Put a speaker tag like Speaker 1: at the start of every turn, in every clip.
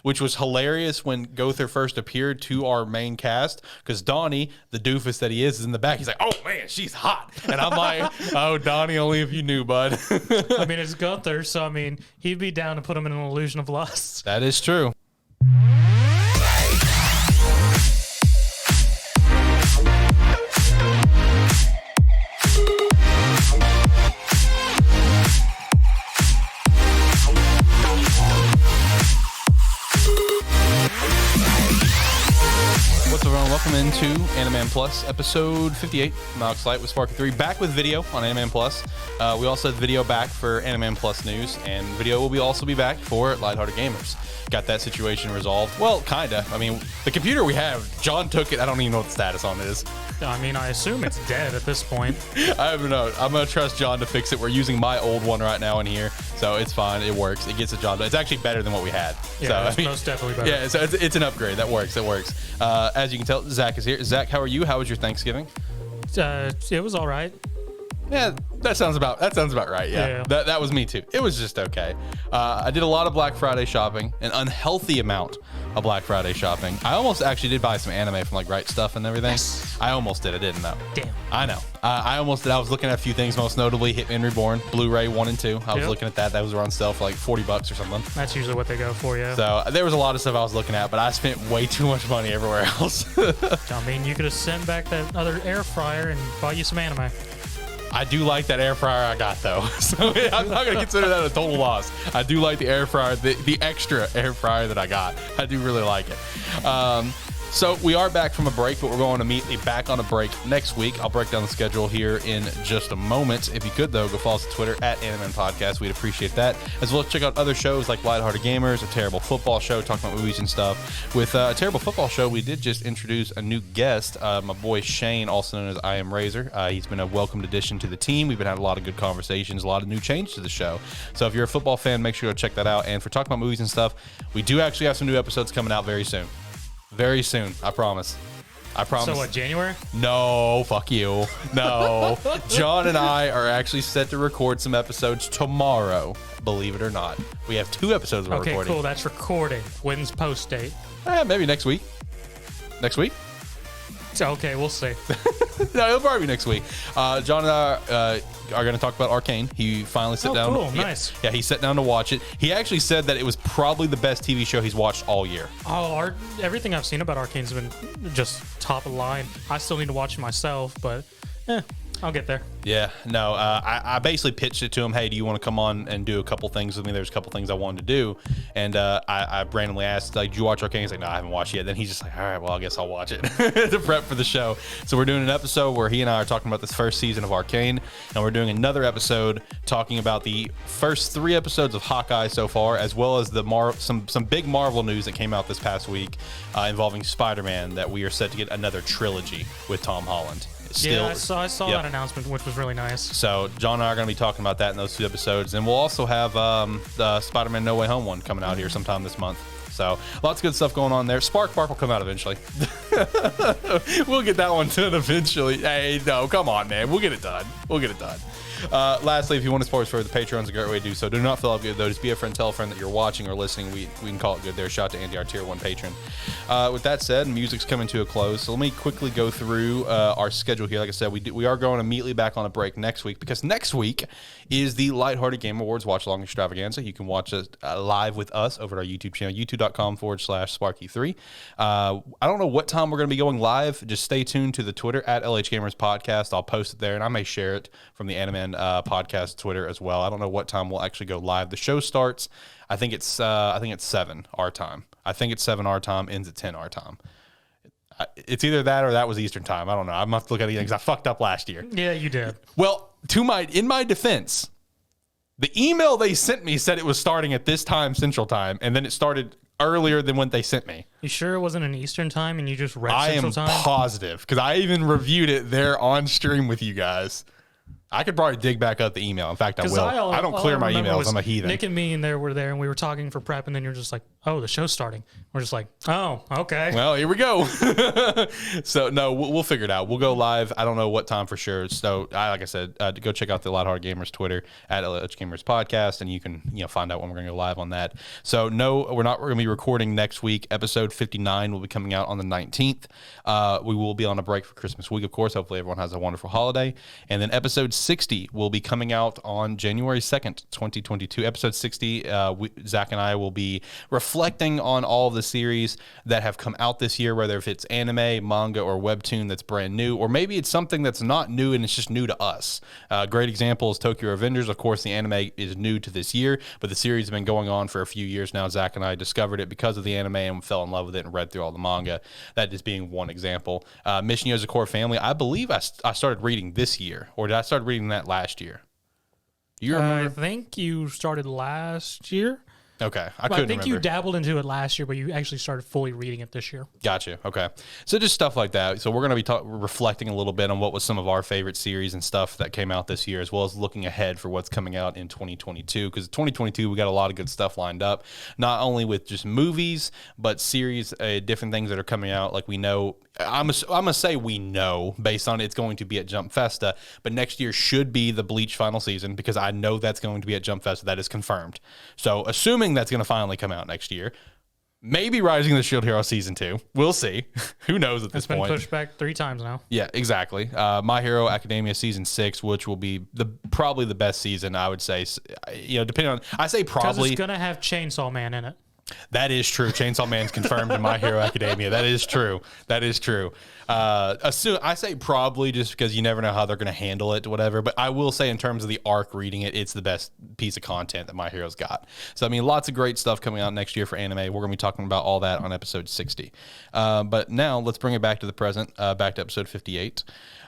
Speaker 1: which was hilarious when Gother first appeared to our main cast, because Donnie, the doofus that he is in the back. He's like, oh, man, she's hot. And I'm like, oh, Donnie, only if you knew, bud.
Speaker 2: I mean, it's Gother, so, I mean, he'd be down to put him in an illusion of lust.
Speaker 1: That is true. What's up, everyone? Welcome into Animan Plus, episode 58. Nox Light with Sparky 3, back with video on Animan Plus. We also have video back for Animan Plus news, and video will also be back for Lighthearted Gamers. Got that situation resolved. Well, kinda. I mean, the computer we have, John took it. I don't even know what the status on it is.
Speaker 2: I mean, I assume it's dead at this point.
Speaker 1: I don't know. I'm going to trust John to fix it. We're using my old one right now in here, so it's fine. It works. It gets the job done. It's actually better than what we had.
Speaker 2: Yeah,
Speaker 1: so,
Speaker 2: it's most definitely better.
Speaker 1: Yeah, so it's an upgrade. That works. As you can tell, Zach is here. Zach, how are you? How was your Thanksgiving?
Speaker 2: It was all right.
Speaker 1: Yeah, that sounds about right. Yeah. That was me too. It was just okay. I did a lot of Black Friday shopping, an unhealthy amount of Black Friday shopping. I almost actually did buy some anime from like Right Stuff and everything.
Speaker 2: Yes.
Speaker 1: I almost did. I didn't though.
Speaker 2: Damn.
Speaker 1: I know. I almost did. I was looking at a few things, most notably Hitman Reborn, Blu-ray 1 and 2. I was looking at that. That was on sale for like $40 or something.
Speaker 2: That's usually what they go for, yeah.
Speaker 1: So there was a lot of stuff I was looking at, but I spent way too much money everywhere else.
Speaker 2: I mean, you could have sent back that other air fryer and bought you some anime.
Speaker 1: I do like that air fryer I got though, so I'm not gonna consider that a total loss. I do like the air fryer, the extra air fryer that I got. I do really like it. So we are back from a break, but we're going immediately back on a break next week. I'll break down the schedule here in just a moment. If you could, though, go follow us on Twitter at Animan Podcast. We'd appreciate that. As well as check out other shows like Lighthearted Gamers, a Terrible Football Show, talking about movies and stuff. With a Terrible Football Show, we did just introduce a new guest, my boy Shane, also known as I Am Razor. He's been a welcomed addition to the team. We've been having a lot of good conversations, a lot of new changes to the show. So if you're a football fan, make sure to go check that out. And for talking about movies and stuff, we do actually have some new episodes coming out very soon. Very soon, I promise.
Speaker 2: So what, January?
Speaker 1: No, fuck you. No. John and I are actually set to record some episodes tomorrow, believe it or not. We have 2 episodes we're recording.
Speaker 2: Okay, cool. That's recording. When's post date?
Speaker 1: Maybe next week. Next week?
Speaker 2: Okay, we'll see.
Speaker 1: No, it'll probably be next week. John and I are going to talk about Arcane. He finally sat down.
Speaker 2: Cool, nice.
Speaker 1: Yeah, he sat down to watch it. He actually said that it was probably the best TV show he's watched all year.
Speaker 2: Oh, everything I've seen about Arcane's been just top of the line. I still need to watch it myself, but I'll get there.
Speaker 1: Yeah, no, I basically pitched it to him. Hey, do you want to come on and do a couple things with me? There's a couple things I wanted to do. And I randomly asked, like, did you watch Arcane? He's like, no, I haven't watched it yet. Then he's just like, all right, well, I guess I'll watch it to prep for the show. So we're doing an episode where he and I are talking about this first season of Arcane. And we're doing another episode talking about the first 3 episodes of Hawkeye so far, as well as the some big Marvel news that came out this past week involving Spider-Man, that we are set to get another trilogy with Tom Holland.
Speaker 2: I saw that announcement, which was really nice.
Speaker 1: So John and I are going to be talking about that in those 2 episodes, and we'll also have the Spider-Man No Way Home one coming out here sometime this month. So lots of good stuff going on there. Spark will come out eventually. We'll get that one done eventually. Hey, no, come on, man. We'll get it done. Lastly, if you want to support us further, the Patreon's a great way to do so. Do not feel up good, though. Just be a friend, tell a friend that you're watching or listening. We can call it good there. Shout out to Andy, our Tier 1 patron. With that said, music's coming to a close. So let me quickly go through our schedule here. Like I said, we are going immediately back on a break next week, because next week is the Lighthearted Game Awards Watch-Along Extravaganza. You can watch it live with us over at our YouTube channel, youtube.com/Sparky3. I don't know what time we're going to be going live. Just stay tuned to the Twitter at LH Gamers Podcast. I'll post it there, and I may share it from the Animan Podcast Twitter as well. I don't know what time we'll actually go live. The show starts, I think it's 7 our time. I think it's 7 our time, ends at 10 our time. It's either that or that was Eastern time. I don't know. I'm going to have to look at it again because I fucked up last year.
Speaker 2: Yeah, you did.
Speaker 1: Well, in my defense, the email they sent me said it was starting at this time, Central Time, and then it started earlier than what they sent me.
Speaker 2: You sure it wasn't an Eastern time and you just read Central Time?
Speaker 1: I am positive, because I even reviewed it there on stream with you guys. I could probably dig back up the email. In fact, I will. I don't clear my emails. I'm a heathen.
Speaker 2: Nick and me and there were there, and we were talking for prep, and then you're just like, "Oh, the show's starting." We're just like, "Oh, okay."
Speaker 1: Well, here we go. So no, we'll figure it out. We'll go live. I don't know what time for sure. So like I said, go check out the Lighthearted Gamers Twitter at LH Gamers Podcast, and you can find out when we're going to go live on that. So no, we're going to be recording next week. Episode 59 will be coming out on the 19th. We will be on a break for Christmas week, of course. Hopefully everyone has a wonderful holiday. And then episode 60 will be coming out on January 2nd, 2022. Episode 60, Zach and I will be reflecting on all of the series that have come out this year, whether if it's anime, manga, or webtoon that's brand new, or maybe it's something that's not new and it's just new to us. Great example is Tokyo Revengers. Of course, the anime is new to this year, but the series has been going on for a few years now. Zach and I discovered it because of the anime and fell in love with it and read through all the manga. That just being one example. Mission Yozakura Family, I believe I started reading this year, or did I start reading that last year? You remember?
Speaker 2: I think you started last year.
Speaker 1: Okay,
Speaker 2: I think remember. You dabbled into it last year, but you actually started fully reading it this year.
Speaker 1: Gotcha. Okay, so just stuff like that. So we're going to be reflecting a little bit on what was some of our favorite series and stuff that came out this year, as well as looking ahead for what's coming out in 2022. Because 2022, we got a lot of good stuff lined up, not only with just movies, but series, different things that are coming out. Like we know, I'm gonna say we know based on it's going to be at Jump Festa, but next year should be the Bleach final season because I know that's going to be at Jump Festa. That is confirmed. So assuming that's going to finally come out next year, maybe Rising of the Shield Hero season 2. We'll see. Who knows at this point?
Speaker 2: It's been pushed back 3 times now.
Speaker 1: Yeah, exactly. My Hero Academia season 6, which will be probably the best season, I would say. Depending on, I say probably
Speaker 2: because it's gonna have Chainsaw Man in it.
Speaker 1: That is true. Chainsaw Man's confirmed in My Hero Academia. That is true. I say probably just because you never know how they're going to handle it, whatever. But I will say in terms of the arc reading it, it's the best piece of content that My Hero's got. So, I mean, lots of great stuff coming out next year for anime. We're going to be talking about all that on episode 60. But now let's bring it back to the present, back to episode 58.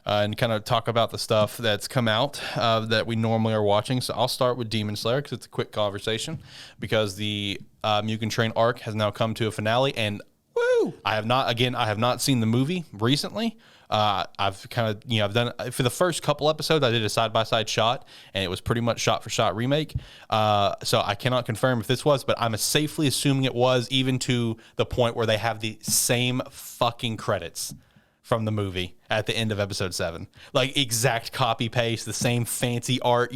Speaker 1: And kind of talk about the stuff that's come out that we normally are watching. So I'll start with Demon Slayer because it's a quick conversation because the Mugen Train arc has now come to a finale. And woo! I have not seen the movie recently. I've kind of, I've done for the first couple episodes, I did a side-by-side shot and it was pretty much shot-for-shot remake. So I cannot confirm if this was, but I'm safely assuming it was, even to the point where they have the same fucking credits from the movie at the end of episode 7. Like exact copy paste, the same fancy art,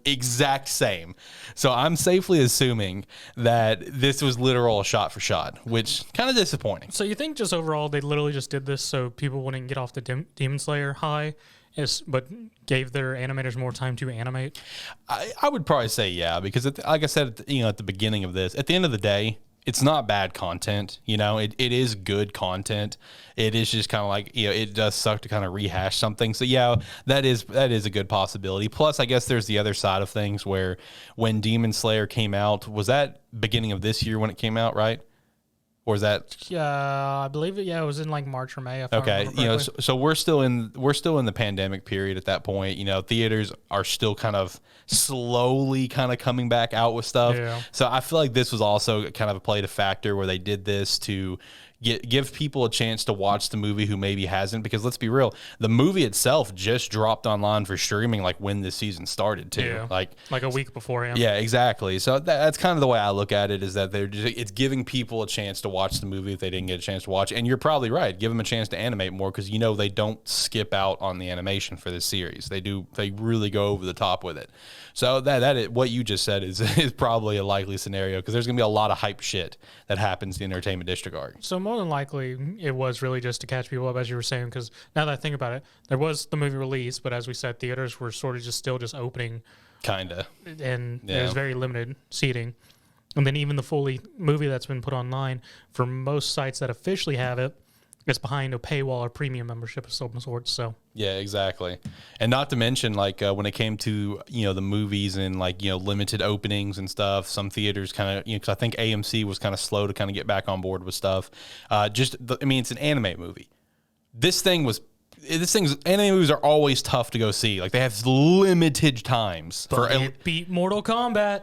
Speaker 1: exact same. So I'm safely assuming that this was literal shot for shot, which kind of disappointing.
Speaker 2: So you think just overall they literally just did this so people wouldn't get off the Demon Slayer high, but gave their animators more time to animate?
Speaker 1: I would probably say yeah, because like I said, at the beginning of this, at the end of the day, it's not bad content, it is good content. It is just kind of like, it does suck to kind of rehash something. So yeah, that is a good possibility. Plus, I guess there's the other side of things where when Demon Slayer came out, was that beginning of this year when it came out, right? Or is that?
Speaker 2: Yeah, I believe it. Yeah, it was in like March or May.
Speaker 1: Okay, so we're still in the pandemic period at that point. Theaters are still kind of slowly kind of coming back out with stuff.
Speaker 2: Yeah.
Speaker 1: So I feel like this was also kind of played a factor where they did this to give people a chance to watch the movie who maybe hasn't, because let's be real, the movie itself just dropped online for streaming like when this season started too.
Speaker 2: Yeah, like a week beforehand.
Speaker 1: Yeah, exactly. So that's kind of the way I look at it, is that it's giving people a chance to watch the movie if they didn't get a chance to watch it. And you're probably right. Give them a chance to animate more, because they don't skip out on the animation for this series. They really go over the top with it. So that is, what you just said is probably a likely scenario, because there's going to be a lot of hype shit that happens in the Entertainment District arc.
Speaker 2: So more than likely, it was really just to catch people up, as you were saying, because now that I think about it, there was the movie release, but as we said, theaters were sort of still opening.
Speaker 1: Kinda.
Speaker 2: And there's very limited seating. And then even the fully movie that's been put online, for most sites that officially have it, it's behind a paywall or premium membership of some sort. So
Speaker 1: yeah, exactly. And not to mention, like when it came to the movies and limited openings and stuff, some theaters kind of because I think AMC was kind of slow to kind of get back on board with stuff. It's an anime movie. Anime movies are always tough to go see. Like they have limited times.
Speaker 2: But it beat Mortal Kombat.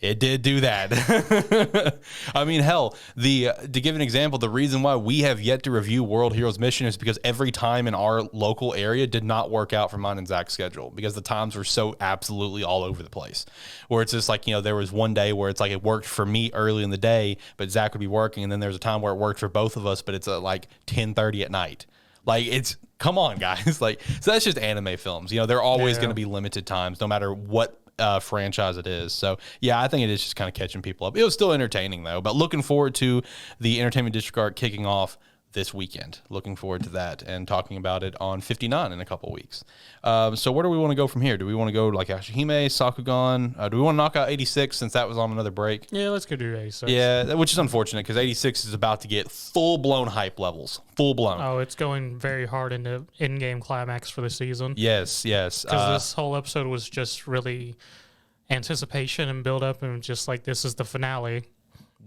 Speaker 1: It did do that. I mean, hell, to give an example, the reason why we have yet to review World Heroes Mission is because every time in our local area did not work out for mine and Zach's schedule because the times were so absolutely all over the place. Where it's just like, there was one day where it's like it worked for me early in the day, but Zach would be working, and then there's a time where it worked for both of us, but it's at like 10:30 at night. Like, come on, guys. Like, so that's just anime films. They're always going to be limited times, no matter what franchise it is. So yeah, I think it is just kind of catching people up. It was still entertaining though, but looking forward to the Entertainment District arc kicking off this weekend. Looking forward to that and talking about it on 59 in a couple weeks. So where do we want to go from here? Do we want to go like Yashahime, Sakugan? Do we want to knock out 86 since that was on another break?
Speaker 2: Yeah, let's go do 86.
Speaker 1: Yeah, which is unfortunate because 86 is about to get full-blown hype levels. Full-blown.
Speaker 2: Oh, it's going very hard into in-game climax for the season.
Speaker 1: Yes.
Speaker 2: Because this whole episode was just really anticipation and build-up, and just like this is the finale.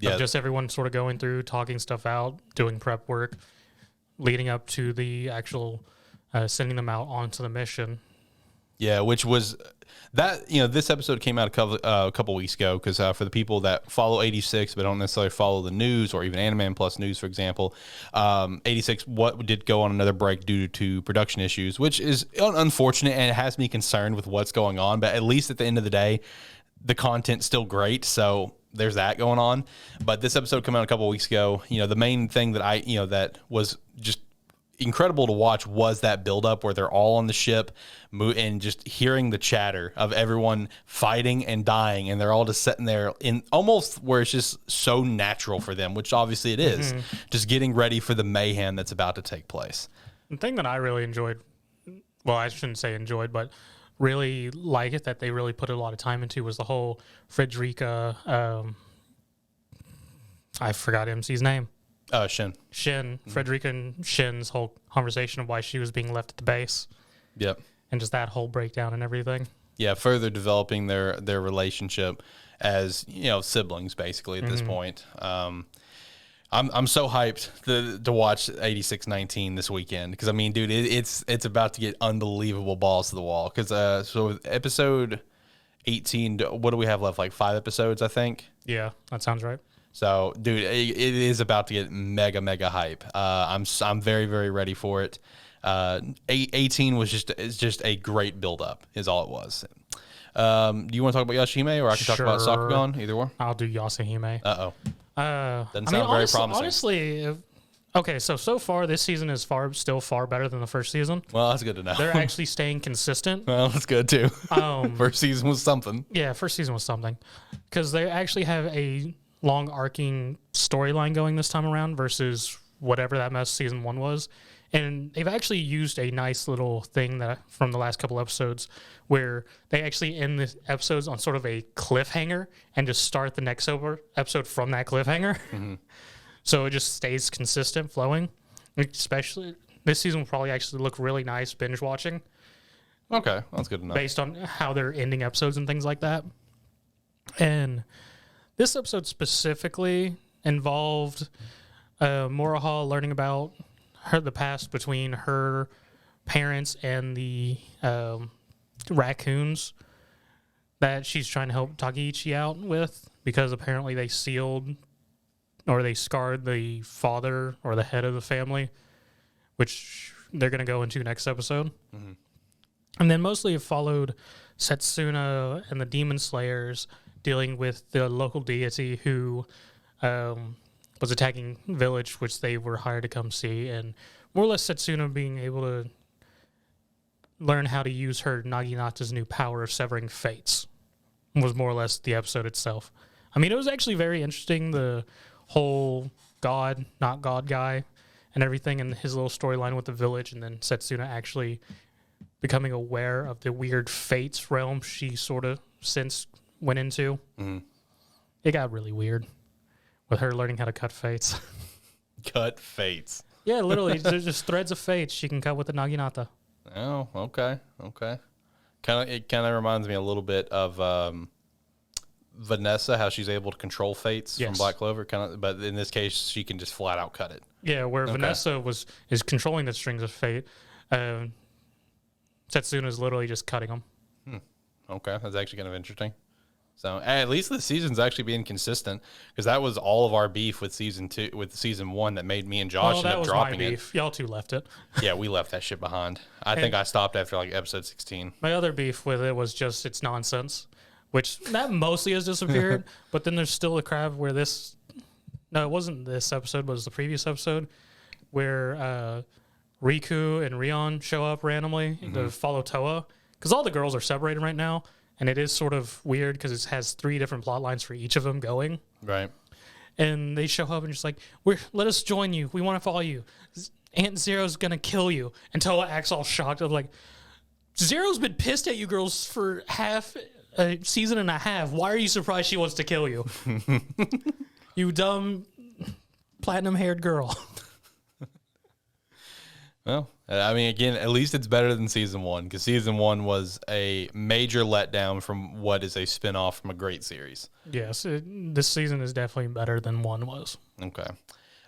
Speaker 2: Of just everyone sort of going through, talking stuff out, doing prep work, leading up to the actual sending them out onto the mission.
Speaker 1: Yeah, which was that, this episode came out a couple weeks ago because for the people that follow 86 but don't necessarily follow the news or even Anime Plus News, for example, 86 did go on another break due to production issues, which is unfortunate, and it has me concerned with what's going on. But at least at the end of the day, the content's still great, so there's that going on. But this episode came out a couple of weeks ago. The main thing that that was just incredible to watch was that buildup where they're all on the ship and just hearing the chatter of everyone fighting and dying, and they're all just sitting there in almost where it's just so natural for them, which obviously it is, just getting ready for the mayhem that's about to take place.
Speaker 2: The thing that I really enjoyed, well, I shouldn't say enjoyed, but really like it, that they really put a lot of time into, was the whole Frederica, I forgot MC's name. Shin. Frederica and Shin's whole conversation of why she was being left at the base.
Speaker 1: Yep.
Speaker 2: And just that whole breakdown and everything.
Speaker 1: Yeah, further developing their relationship as, siblings basically at this point. I'm so hyped to watch 8619 this weekend because, I mean, dude, it's about to get unbelievable balls to the wall because so episode 18, what do we have left? Like 5 episodes, I think.
Speaker 2: Yeah, that sounds right.
Speaker 1: So, dude, it is about to get mega hype. I'm very, very ready for it. 18 was just a great build-up is all it was. Do you want to talk about Yashahime, or I can talk about Sakugan? Either one.
Speaker 2: I'll do Yashahime.
Speaker 1: Doesn't sound very promising.
Speaker 2: Honestly, okay, so far this season is still far better than the first season.
Speaker 1: Well, that's good to know.
Speaker 2: They're actually staying consistent.
Speaker 1: Well, that's good too. First season was something.
Speaker 2: Yeah, first season was something, because they actually have a long arcing storyline going this time around versus whatever that mess season 1 was. And they've actually used a nice little thing that from the last couple episodes where they actually end the episodes on sort of a cliffhanger and just start the next episode from that cliffhanger. So it just stays consistent, flowing. Especially this season will probably actually look really nice binge watching.
Speaker 1: Okay, that's good enough.
Speaker 2: Based on how they're ending episodes and things like that. And this episode specifically involved Moroha learning about the past between her parents and the raccoons that she's trying to help Takeichi out with, because apparently they sealed or they scarred the father or the head of the family, which they're going to go into next episode. And then mostly it followed Setsuna and the Demon Slayers dealing with the local deity who was attacking village, which they were hired to come see, and more or less Setsuna being able to learn how to use her Naginata's new power of severing fates was more or less the episode itself. I mean, it was actually very interesting, the whole God, not God guy and everything, and his little storyline with the village, and then Setsuna actually becoming aware of the weird fates realm she sort of since went into. It got really weird with her learning how to cut fates.
Speaker 1: Cut fates.
Speaker 2: Yeah, literally, there's just threads of fates she can cut with the Naginata.
Speaker 1: Oh, okay. It kind of reminds me a little bit of Vanessa, how she's able to control fates from Black Clover. But in this case, she can just flat out cut it.
Speaker 2: Yeah, where Vanessa is controlling the strings of fate, Setsuna is literally just cutting them.
Speaker 1: Okay, that's actually kind of interesting. So at least the season's actually being consistent, because that was all of our beef with season 1 that made me and Josh end
Speaker 2: that
Speaker 1: up
Speaker 2: was
Speaker 1: dropping
Speaker 2: my
Speaker 1: it.
Speaker 2: beef. Y'all two left it.
Speaker 1: Yeah, we left that shit behind. I think I stopped after like episode 16.
Speaker 2: My other beef with it was just it's nonsense, which that mostly has disappeared. But then there's still a crab where this. No, it wasn't this episode, but it was the previous episode where Riku and Rion show up randomly to follow Toa, because all the girls are separated right now. And it is sort of weird because it has 3 different plot lines for each of them going.
Speaker 1: Right.
Speaker 2: And they show up and just like, let us join you. We want to follow you. Aunt Zero's going to kill you. And Toa acts all shocked. I'm like, Zero's been pissed at you girls for half a season and a half. Why are you surprised she wants to kill you? You dumb platinum-haired girl.
Speaker 1: Well, I mean, again, at least it's better than season 1, because season 1 was a major letdown from what is a spinoff from a great series.
Speaker 2: Yes, this season is definitely better than 1 was.
Speaker 1: Okay.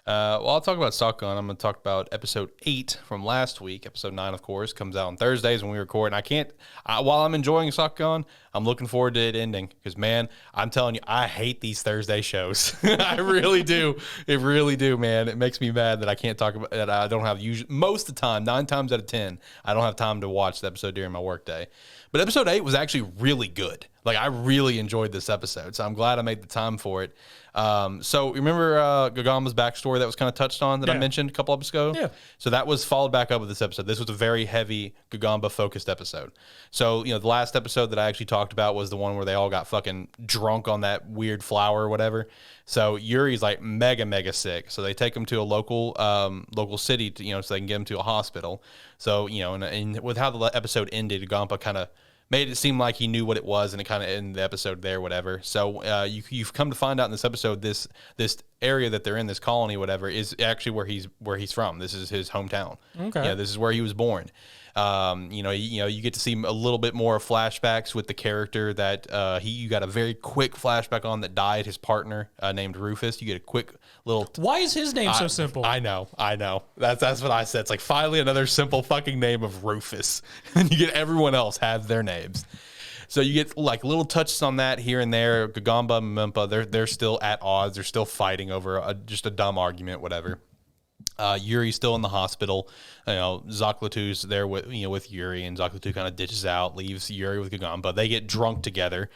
Speaker 1: Well, I'll talk about Sakugan. I'm going to talk about episode 8 from last week. Episode 9, of course, comes out on Thursdays when we record. And while I'm enjoying Sakugan, I'm looking forward to it ending. Because, man, I'm telling you, I hate these Thursday shows. I really do. It really do, man. It makes me mad that I can't talk about that. I don't have most of the time, 9 times out of 10, I don't have time to watch the episode during my workday. But episode 8 was actually really good. Like, I really enjoyed this episode. So I'm glad I made the time for it. So remember Gagamba's backstory that was kind of touched on that I mentioned a couple episodes ago?
Speaker 2: Yeah.
Speaker 1: So that was followed back up with this episode. This was a very heavy Gagamba focused episode. So, the last episode that I actually talked about was the one where they all got fucking drunk on that weird flower or whatever. So Yuri's like mega sick. So they take him to a local city to, so they can get him to a hospital. So, and with how the episode ended, Gagamba kind of made it seem like he knew what it was, and it kind of ended the episode there, whatever. So you've come to find out in this episode, this area that they're in, this colony, whatever, is actually where he's from. This is his hometown. Okay. Yeah, this is where he was born. You get to see a little bit more flashbacks with the character that you got a very quick flashback on that died, his partner named Rufus. You get a quick little.
Speaker 2: Why is his name so simple?
Speaker 1: I know. That's what I said. It's like finally another simple fucking name of Rufus, and you get everyone else have their names. So you get like little touches on that here and there. Gagamba and Mimpa, they're still at odds. They're still fighting over just a dumb argument, whatever. Yuri's still in the hospital. Zaklatu's there with Yuri, and Zaklatu kind of ditches out, leaves Yuri with Gagamba. They get drunk together.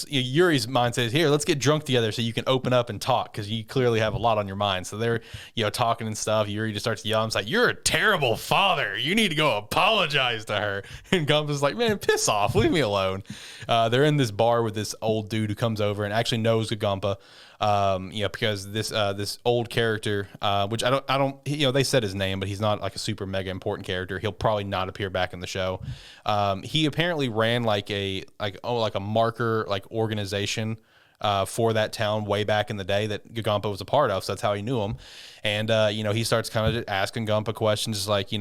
Speaker 1: Yuri's mind says, "Here, let's get drunk together so you can open up and talk, because you clearly have a lot on your mind." So they're talking and stuff. Yuri just starts yelling, "It's like, you're a terrible father. You need to go apologize to her." And Gamba's like, "Man, piss off, leave me alone." They're in this bar with this old dude who comes over and actually knows Gagamba. Because this old character, which I don't, they said his name, but he's not like a super mega important character. He'll probably not appear back in the show. He apparently ran like a marker organization for that town way back in the day that Gagamba was a part of. So that's how he knew him. And he starts kind of asking Gagamba questions, just like, do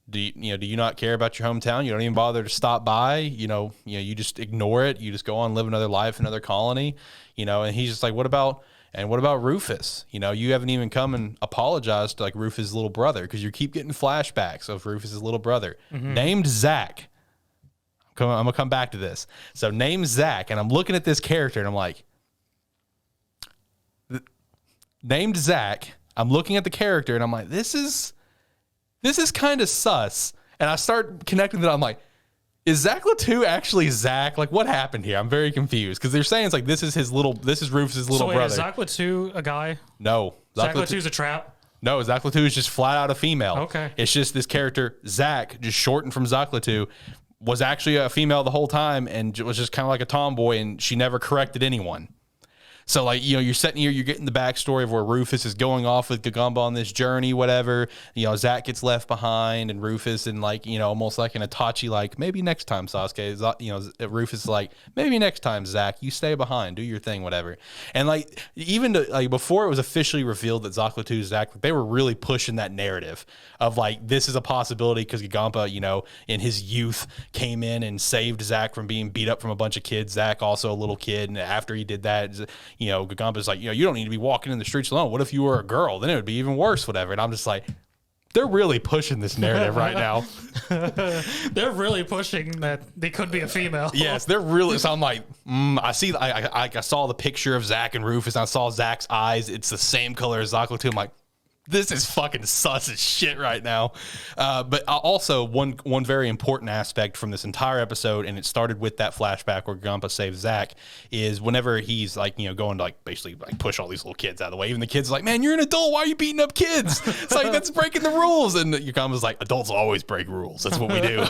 Speaker 1: you not care about your hometown? You don't even bother to stop by. You just ignore it. You just go on, live another life, another colony. And he's just like, what about Rufus? You haven't even come and apologized to like Rufus' little brother, because you keep getting flashbacks of Rufus' little brother named Zach. I'm gonna come back to this. So named Zach, and I'm looking at this character and I'm like, named Zach. I'm looking at the character and I'm like, this is kind of sus. And I start connecting that. I'm like, is Zaklatu actually Zach? Like, what happened here? I'm very confused, because they're saying it's like this is Rufus' little brother.
Speaker 2: Is Zaklatu a guy?
Speaker 1: No.
Speaker 2: Zaklatu's a trap?
Speaker 1: No, Zaklatu is just flat out a female.
Speaker 2: Okay.
Speaker 1: It's just this character, Zach, just shortened from Zaklatu, was actually a female the whole time and was just kind of like a tomboy, and she never corrected anyone. So, like, you're sitting here, you're getting the backstory of where Rufus is going off with Gagamba on this journey, whatever. Zach gets left behind, and Rufus, and like, almost like an Itachi, like, maybe next time, Sasuke. Rufus is like, maybe next time, Zach, you stay behind, do your thing, whatever. And like, even before it was officially revealed that Zaklatu is Zach, they were really pushing that narrative of like, this is a possibility because Gagamba, in his youth came in and saved Zach from being beat up from a bunch of kids. Zach also a little kid, and after he did that, Gagamba's like, you don't need to be walking in the streets alone. What if you were a girl? Then it would be even worse, whatever. And I'm just like, they're really pushing this narrative right now.
Speaker 2: They're really pushing that they could be a female.
Speaker 1: Yes, they're really. So I'm like, I saw the picture of Zach and Rufus. And I saw Zach's eyes. It's the same color as Zoclo too. I'm like, this is fucking sus as shit right now. But also one very important aspect from this entire episode, and it started with that flashback where Gampa saves Zach, is whenever he's like, going to like basically like push all these little kids out of the way. Even the kids are like, man, you're an adult. Why are you beating up kids? It's like, that's breaking the rules. And Gampa's like, adults always break rules. That's what we do.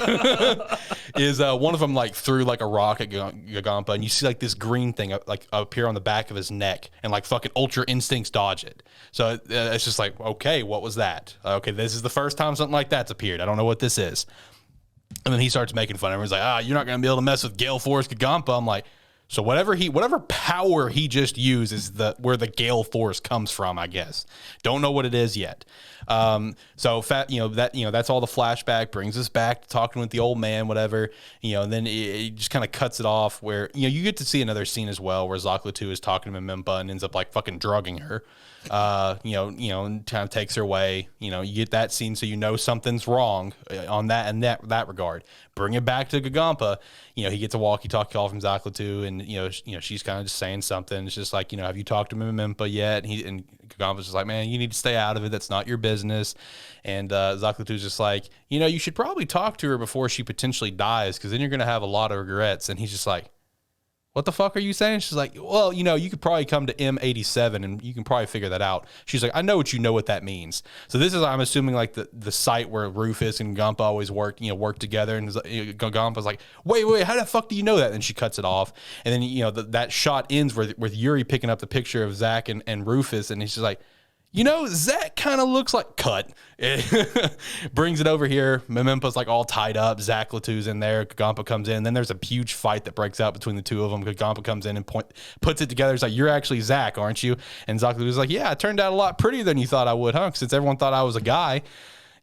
Speaker 1: Is one of them like threw like a rock at Gampa, and you see like this green thing like appear on the back of his neck, and like fucking Ultra Instincts dodge it. So it's just like, okay, what was that? Okay, this is the first time something like that's appeared. I don't know what this is. And then he starts making fun of him. He's like, you're not going to be able to mess with Gale Force Gagampa. I'm like, so whatever power he just used is where the Gale Force comes from, I guess. Don't know what it is yet. That's all the flashback brings us back to talking with the old man, whatever, and then it just kind of cuts it off where, you get to see another scene as well where Zoclo 2 is talking to Mimimpa and ends up like fucking drugging her. And kind of takes her away. You get that scene, so something's wrong on that and that regard. Bring it back to Gagampa. He gets a walkie-talkie call from Zoclo 2, and she's kind of just saying something. It's just like, have you talked to Mimimpa yet? And Gagampa's just like, man, you need to stay out of it. That's not your business. And Zoclo 2's just like, you should probably talk to her before she potentially dies, because then you're gonna have a lot of regrets. And he's just like, what the fuck are you saying? She's like, well, you could probably come to M87 and you can probably figure that out. She's like, I know what that means. So this is, I'm assuming, like the site where Rufus and Gampa always work together. And Gampa's like, wait, how the fuck do you know that? And she cuts it off. And then, that shot ends with Yuri picking up the picture of Zach and Rufus. And he's just like, Zach kind of looks like cut. Brings it over here. Mimimpa's like all tied up. Zach Latu's in there. Gagampa comes in. Then there's a huge fight that breaks out between the two of them. Gagampa comes in and puts it together. It's like, you're actually Zach, aren't you? And Zach Latu's like, yeah, it turned out a lot prettier than you thought I would, huh? Since everyone thought I was a guy.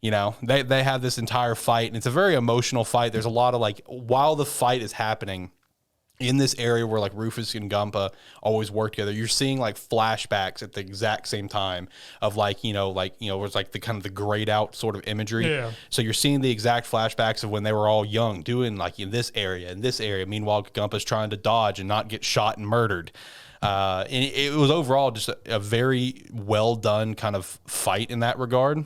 Speaker 1: They have this entire fight, and it's a very emotional fight. There's a lot of like, while the fight is happening, in this area where like Rufus and Gampa always work together, you're seeing like flashbacks at the exact same time of where it's like the kind of the grayed out sort of imagery. Yeah. So you're seeing the exact flashbacks of when they were all young, doing like in this area. Meanwhile, Gampa's trying to dodge and not get shot and murdered. And it was overall just a very well done kind of fight in that regard.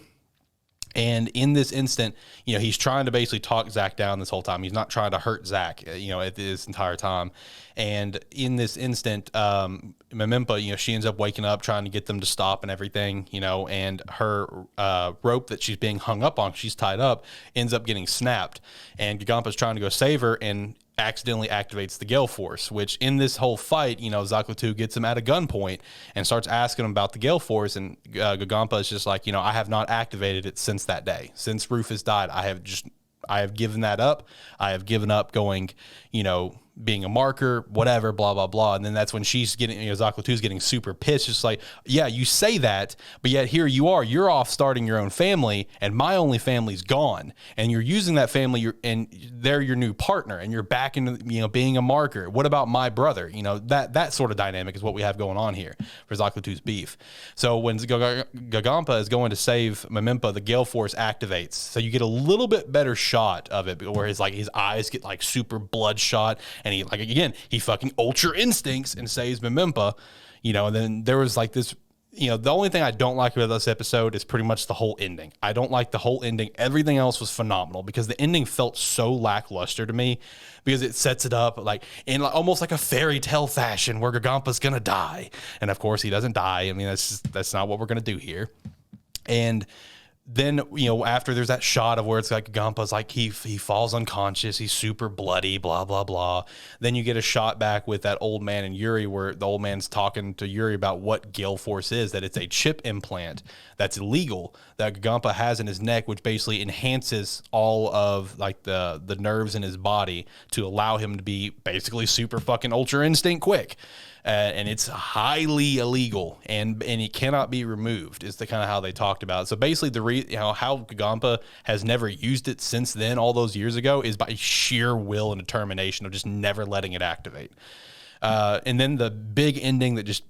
Speaker 1: And in this instant, he's trying to basically talk Zach down this whole time. He's not trying to hurt Zach, at this entire time. And in this instant, Mimimpa, she ends up waking up, trying to get them to stop and everything, and her rope that she's being hung up on, she's tied up, ends up getting snapped. And Gagampa's trying to go save her and accidentally activates the Gale Force, which in this whole fight, Zoclo 2 gets him at a gunpoint and starts asking him about the Gale Force, and Gagampa is just like, I have not activated it since that day. Since Rufus died, I have given that up. I have given up going, being a marker, whatever, blah, blah, blah. And then that's when she's getting, Zoclo 2 is getting super pissed. Just like, yeah, you say that, but yet here you are, you're off starting your own family, and my only family's gone. And you're using that family, and they're your new partner, and you're back into, being a marker. What about my brother? That sort of dynamic is what we have going on here for Zoclo 2's beef. So when Gagampa is going to save Mimimpa, the Gale Force activates. So you get a little bit better shot of it, where his eyes get like super bloodshot. And he fucking Ultra Instincts and saves Mimimpa, and then there was like this, the only thing I don't like about this episode is pretty much the whole ending. I don't like the whole ending. Everything else was phenomenal because the ending felt so lackluster to me because it sets it up like in almost like a fairy tale fashion where Gagampa's going to die. And of course he doesn't die. I mean, that's not what we're going to do here. And then, after there's that shot of where it's like Gampa's like he falls unconscious, he's super bloody, blah, blah, blah. Then you get a shot back with that old man and Yuri where the old man's talking to Yuri about what Gale Force is, that it's a chip implant that's illegal that Gagampa has in his neck, which basically enhances all of like the nerves in his body to allow him to be basically super fucking Ultra Instinct quick. And it's highly illegal, and it cannot be removed. Is the kind of how they talked about it. So basically, how Gagampa has never used it since then, all those years ago, is by sheer will and determination of just never letting it activate. And then the big ending that just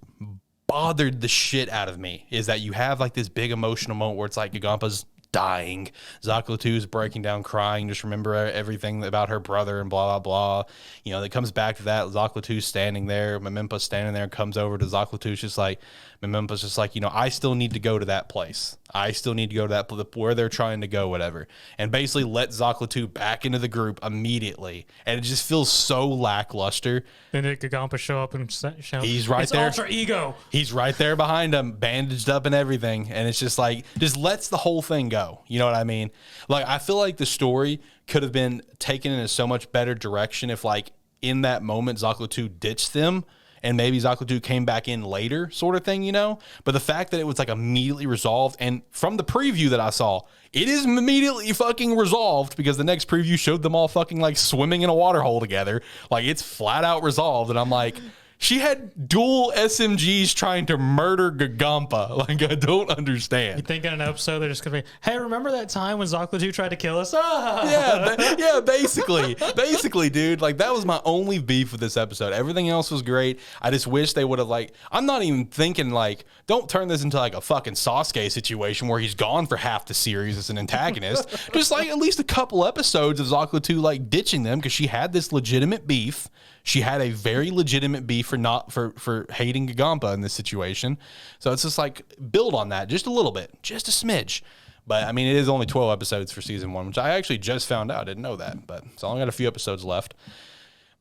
Speaker 1: bothered the shit out of me is that you have like this big emotional moment where it's like Gagampa's dying. Zaklatu's breaking down, crying, just remember everything about her brother and blah, blah, blah. You know, it comes back to that. Zaklatu's standing there. Mamimpa's standing there, comes over to Zaklatu's just like, Mamimpa's just like, you know, I still need to go to that place. I still need to go to that where they're trying to go, whatever. And basically let Zaklatu back into the group immediately. And it just feels so lackluster.
Speaker 2: Then did Gagampa show up and shout,
Speaker 1: he's right
Speaker 2: it's
Speaker 1: there.
Speaker 2: Alter Ego.
Speaker 1: He's right there behind him, bandaged up and everything. And it's just like, just lets the whole thing go. You know what I mean? Like, I feel like the story could have been taken in a so much better direction if, like, in that moment, Zaklatu ditched them and maybe Zaklatu came back in later, sort of thing, you know? But the fact that it was, like, immediately resolved, and from the preview that I saw, it is immediately fucking resolved because the next preview showed them all fucking, like, swimming in a water hole together. Like, it's flat out resolved, and I'm like... She had dual SMGs trying to murder Gagampa. Like, I don't understand.
Speaker 2: You think in an episode they're just going to be, hey, remember that time when Zaklatu tried to kill us? Ah!
Speaker 1: Yeah, basically. Basically, dude. Like, that was my only beef with this episode. Everything else was great. I just wish they would have, like, I'm not even thinking, like, don't turn this into, like, a fucking Sasuke situation where he's gone for half the series as an antagonist. Just, like, at least a couple episodes of Zaklatu, like, ditching them because she had this legitimate beef. She had a very legitimate beef for hating Gagampa in this situation. So it's just like, build on that just a little bit, just a smidge. But I mean, it is only 12 episodes for season 1, which I actually just found out. I didn't know that, but it's only got a few episodes left.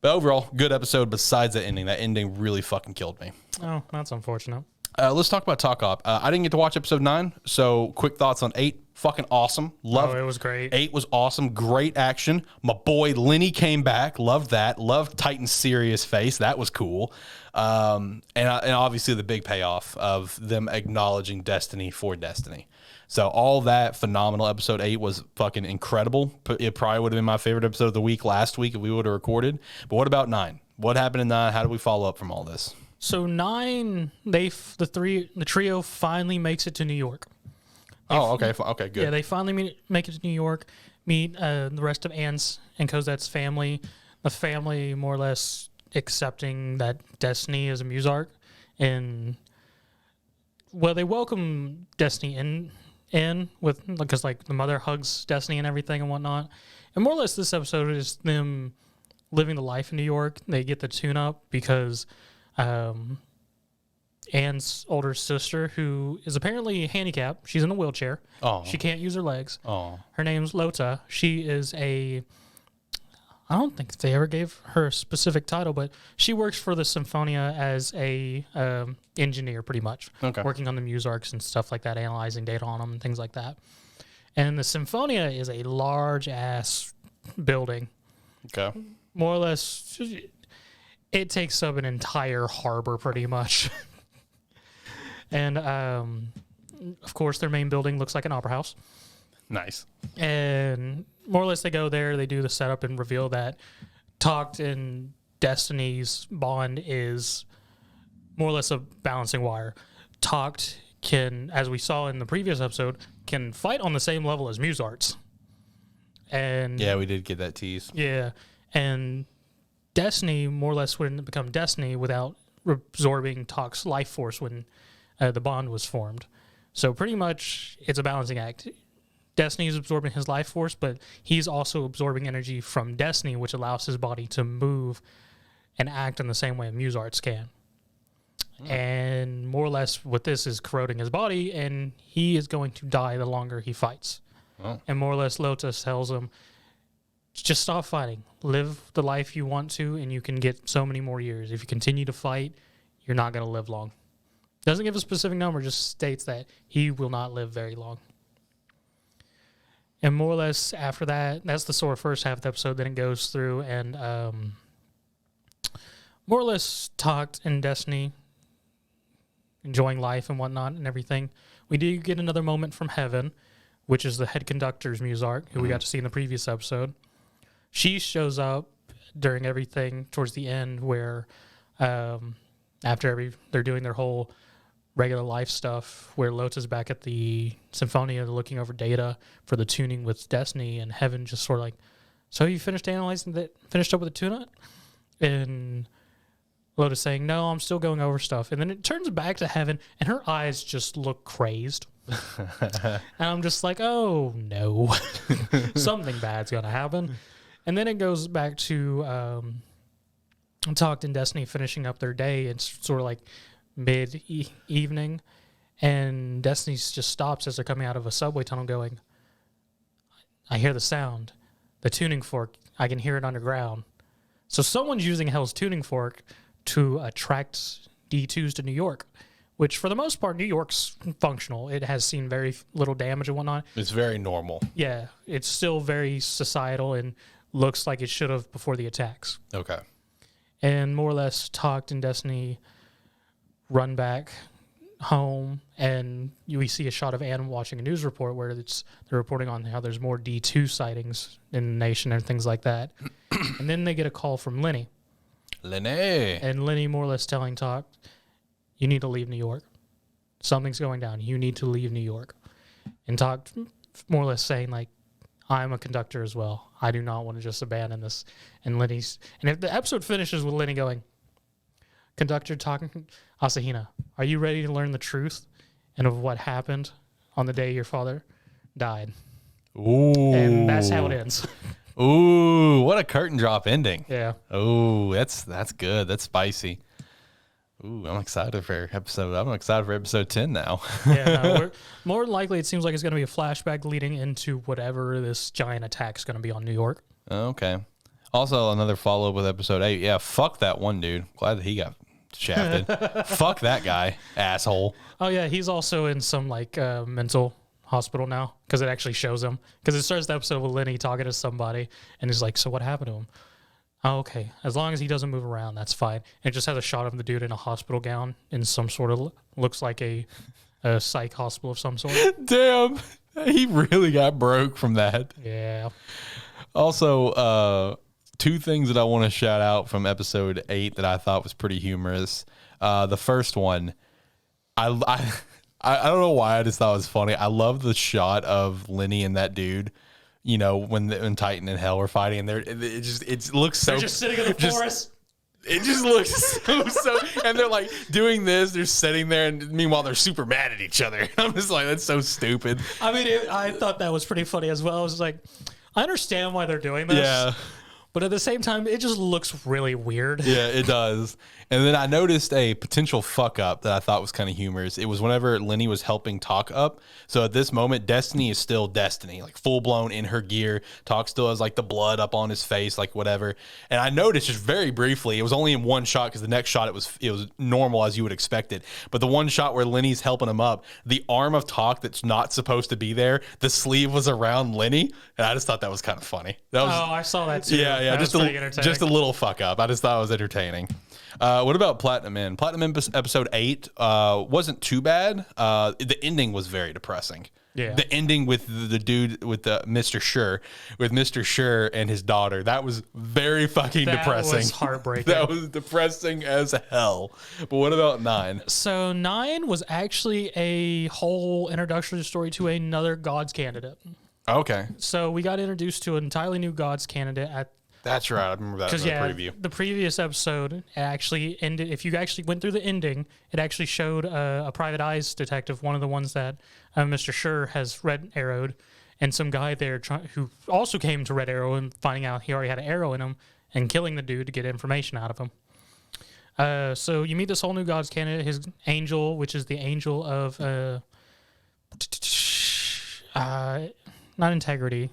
Speaker 1: But overall, good episode besides that ending. That ending really fucking killed me.
Speaker 2: Oh, that's unfortunate.
Speaker 1: Let's talk about Takt Op. I didn't get to watch episode 9, so quick thoughts on 8. Fucking awesome. Love
Speaker 2: it was great.
Speaker 1: 8 was awesome. Great action. My boy Lenny came back. Loved that. Loved Titan's serious face. That was cool. And obviously the big payoff of them acknowledging Destiny for Destiny. So all that phenomenal. Episode 8 was fucking incredible. It probably would have been my favorite episode of the week last week if we would have recorded. But what about 9? What happened in 9? How do we follow up from all this?
Speaker 2: So 9, the trio finally makes it to New York.
Speaker 1: Okay, good.
Speaker 2: Yeah, they finally make it to New York, meet the rest of Anne's and Cosette's family. The family more or less accepting that Destiny is a Musarch, and they welcome Destiny in with because like the mother hugs Destiny and everything and whatnot. And more or less, this episode is them living the life in New York. They get the tune-up because Anne's older sister, who is apparently handicapped, she's in a wheelchair.
Speaker 1: Oh.
Speaker 2: She can't use her legs.
Speaker 1: Oh.
Speaker 2: Her name's Lota. She is I don't think they ever gave her a specific title, but she works for the Symphonia as a engineer, pretty much.
Speaker 1: Okay.
Speaker 2: Working on the Musarchs and stuff like that, analyzing data on them and things like that. And the Symphonia is a large-ass building.
Speaker 1: Okay.
Speaker 2: More or less, it takes up an entire harbor, pretty much. And, of course, their main building looks like an opera house.
Speaker 1: Nice.
Speaker 2: And more or less they go there, they do the setup and reveal that Takt and Destiny's bond is more or less a balancing wire. Takt can, as we saw in the previous episode, can fight on the same level as Musarchs. And
Speaker 1: yeah, we did get that tease.
Speaker 2: Yeah. And Destiny more or less wouldn't become Destiny without absorbing Takt's life force when the bond was formed. So pretty much it's a balancing act. Destiny is absorbing his life force, but he's also absorbing energy from Destiny, which allows his body to move and act in the same way Musarchs can. And more or less what this is corroding his body, and he is going to die the longer he fights. And more or less Lotus tells him, just stop fighting. Live the life you want to, and you can get so many more years. If you continue to fight, you're not going to live long. Doesn't give a specific number, just states that he will not live very long. And more or less after that, that's the sort of first half of the episode. Then it goes through and more or less Takt and Destiny enjoying life and whatnot and everything. We do get another moment from Heaven, which is the head conductor's Musarch, who we got to see in the previous episode. She shows up during everything towards the end where after they're doing their whole regular life stuff where Lota's back at the Symphonia looking over data for the tuning with Destiny, and Heaven just sort of like, so you finished analyzing that, finished up with the tune-up? And Lota's saying, no, I'm still going over stuff. And then it turns back to Heaven, and her eyes just look crazed. And I'm just like, oh no, something bad's gonna happen. And then it goes back to Takt and Destiny finishing up their day. It's sort of like mid-evening, and Destiny just stops as they're coming out of a subway tunnel going, I hear the sound. The tuning fork, I can hear it underground. So someone's using Hell's tuning fork to attract D2s to New York, which for the most part, New York's functional. It has seen very little damage and whatnot.
Speaker 1: It's very normal.
Speaker 2: Yeah, it's still very societal and looks like it should have before the attacks.
Speaker 1: Okay.
Speaker 2: And more or less, Takt and Destiny run back home, and we see a shot of Anne watching a news report where they're reporting on how there's more D2 sightings in the nation and things like that. And then they get a call from Lenny. And Lenny more or less telling Takt, you need to leave New York. Something's going down. You need to leave New York. And Takt more or less saying, like, I'm a conductor as well. I do not want to just abandon this. And if the episode finishes with Lenny going, Conductor talking, Asahina, are you ready to learn the truth and of what happened on the day your father died?
Speaker 1: Ooh.
Speaker 2: And that's how it ends.
Speaker 1: Ooh, what a curtain drop ending.
Speaker 2: Yeah.
Speaker 1: Oh, that's good. That's spicy. Ooh, I'm excited for episode 10 now.
Speaker 2: Yeah, no, more likely it seems like it's going to be a flashback leading into whatever this giant attack is going to be on New York.
Speaker 1: Okay. Also, another follow-up with episode 8. Yeah, fuck that one dude. Glad that he got shafted. Fuck that guy, asshole.
Speaker 2: Oh, yeah, he's also in some, like, mental hospital now, because it actually shows him. Because it starts the episode with Lenny talking to somebody, and he's like, so what happened to him? Oh, okay. As long as he doesn't move around, that's fine. And it just has a shot of the dude in a hospital gown in some sort of, looks like a psych hospital of some sort.
Speaker 1: Damn. He really got broke from that.
Speaker 2: Yeah.
Speaker 1: Also, two things that I want to shout out from episode 8 that I thought was pretty humorous. The first one, I don't know why, I just thought it was funny. I love the shot of Lenny and that dude. You know, when Titan and Hell were fighting, and it looks so.
Speaker 2: They're just sitting in the forest.
Speaker 1: It just looks so, and they're like doing this. They're sitting there, and meanwhile they're super mad at each other. I'm just like, that's so stupid.
Speaker 2: I mean, I thought that was pretty funny as well. I was like, I understand why they're doing this.
Speaker 1: Yeah.
Speaker 2: But at the same time, it just looks really weird.
Speaker 1: Yeah, it does. And then I noticed a potential fuck up that I thought was kind of humorous. It was whenever Lenny was helping Takt up. So at this moment, Destiny is still Destiny, like full blown in her gear. Takt still has like the blood up on his face, like whatever. And I noticed just very briefly, it was only in one shot because the next shot it was normal as you would expect it. But the one shot where Lenny's helping him up, the arm of Takt that's not supposed to be there, the sleeve was around Lenny, and I just thought that was kind of funny. That was,
Speaker 2: I saw that too.
Speaker 1: Yeah,
Speaker 2: that
Speaker 1: just a little fuck up. I just thought it was entertaining. What about Platinum In? Platinum In episode 8 wasn't too bad. The ending was very depressing.
Speaker 2: Yeah.
Speaker 1: The ending with the dude with Mr. Sure and his daughter. That was very fucking depressing.
Speaker 2: That was heartbreaking.
Speaker 1: That was depressing as hell. But what about 9?
Speaker 2: So 9 was actually a whole introductory story to another Gods candidate.
Speaker 1: Okay.
Speaker 2: So we got introduced to an entirely new Gods candidate at.
Speaker 1: That's right. I remember that in the preview.
Speaker 2: The previous episode actually ended. If you actually went through the ending, it actually showed a Private Eyes detective, one of the ones that Mr. Sure has red arrowed, and some guy there who also came to Red Arrow and finding out he already had an arrow in him and killing the dude to get information out of him. So you meet this whole new Gods candidate, his angel, which is the angel of not integrity.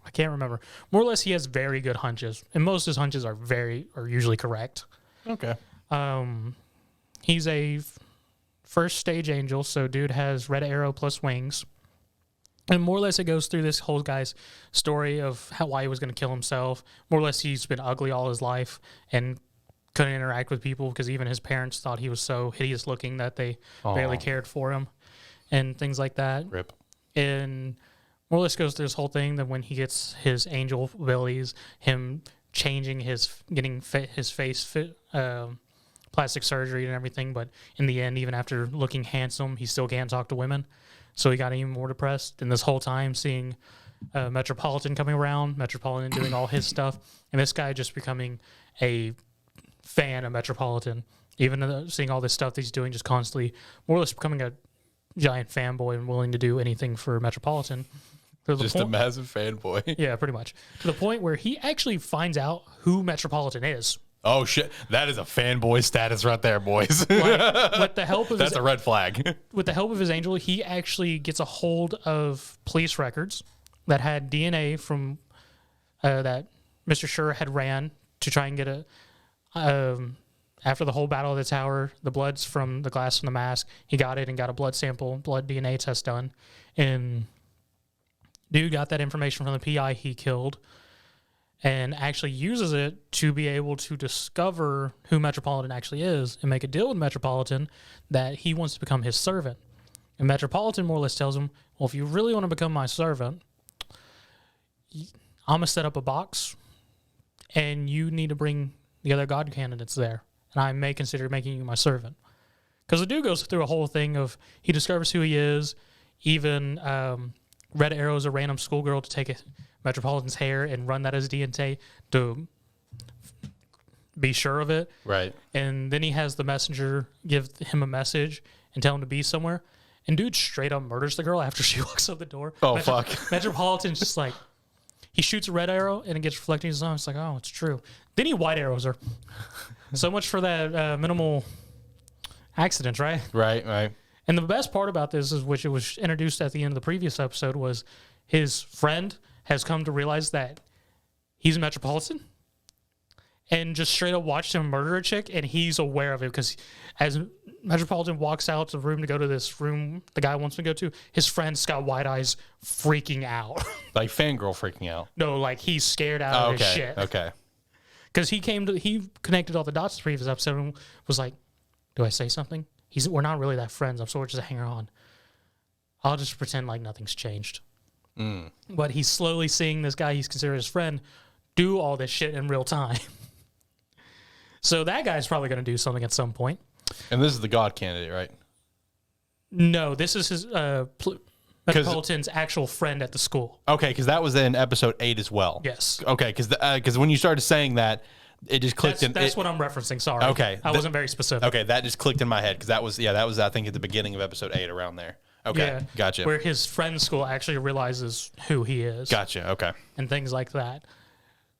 Speaker 2: I can't remember. More or less, he has very good hunches, and most of his hunches are usually correct.
Speaker 1: Okay.
Speaker 2: He's a first stage angel, so dude has red arrow plus wings, and more or less it goes through this whole guy's story of why he was going to kill himself. More or less, he's been ugly all his life and couldn't interact with people because even his parents thought he was so hideous looking that they barely cared for him, and things like that.
Speaker 1: Rip.
Speaker 2: And more or less goes through this whole thing that when he gets his angel abilities, him changing getting his face fit, plastic surgery and everything, but in the end, even after looking handsome, he still can't talk to women. So he got even more depressed. And this whole time seeing Metropolitan coming around, Metropolitan doing all his stuff, and this guy just becoming a fan of Metropolitan, even seeing all this stuff that he's doing, just constantly more or less becoming a giant fanboy and willing to do anything for Metropolitan.
Speaker 1: Just a massive fanboy.
Speaker 2: Yeah, pretty much. To the point where he actually finds out who Metropolitan is.
Speaker 1: Oh, shit. That is a fanboy status right there, boys.
Speaker 2: Like, with the help of
Speaker 1: That's a red flag.
Speaker 2: With the help of his angel, he actually gets a hold of police records that had DNA from that Mr. Schur had ran to try and get a... after the whole Battle of the Tower, the blood's from the glass from the mask. He got it and got a blood sample, blood DNA test done. And dude got that information from the PI he killed and actually uses it to be able to discover who Metropolitan actually is and make a deal with Metropolitan that he wants to become his servant. And Metropolitan more or less tells him, well, if you really want to become my servant, I'm going to set up a box and you need to bring the other god candidates there. And I may consider making you my servant. Because the dude goes through a whole thing of he discovers who he is, even Red Arrow's a random schoolgirl to take Metropolitan's hair and run that as DNA to be sure of it.
Speaker 1: Right.
Speaker 2: And then he has the messenger give him a message and tell him to be somewhere. And dude straight up murders the girl after she walks out the door.
Speaker 1: Oh, fuck.
Speaker 2: Metropolitan's just like, he shoots a red arrow and it gets reflected in his eye. It's like, oh, it's true. Then he white arrows her. So much for that minimal accidents, right?
Speaker 1: Right.
Speaker 2: And the best part about this is, which it was introduced at the end of the previous episode, was his friend has come to realize that he's a Metropolitan and just straight up watched him murder a chick, and he's aware of it because as Metropolitan walks out to the room to go to this room the guy wants to go to, his friend's got wide eyes freaking out.
Speaker 1: Like fangirl freaking out.
Speaker 2: No, like he's scared out of his shit.
Speaker 1: Okay.
Speaker 2: Because he connected all the dots to the previous episode and was like, do I say something? We're not really that friends. I'm sort of just a hanger on. I'll just pretend like nothing's changed. But he's slowly seeing this guy he's considered his friend do all this shit in real time. So that guy's probably going to do something at some point.
Speaker 1: And this is the god candidate, right?
Speaker 2: No, this is his Metropolitan's actual friend at the school.
Speaker 1: Okay, because that was in episode 8 as well.
Speaker 2: Yes.
Speaker 1: Okay, because when you started saying that, it just clicked.
Speaker 2: That's what I'm referencing. Sorry.
Speaker 1: Okay.
Speaker 2: I wasn't very specific.
Speaker 1: Okay, that just clicked in my head because that was I think at the beginning of episode 8 around there. Okay,
Speaker 2: yeah,
Speaker 1: gotcha.
Speaker 2: Where his friend's school actually realizes who he is.
Speaker 1: Gotcha. Okay.
Speaker 2: And things like that.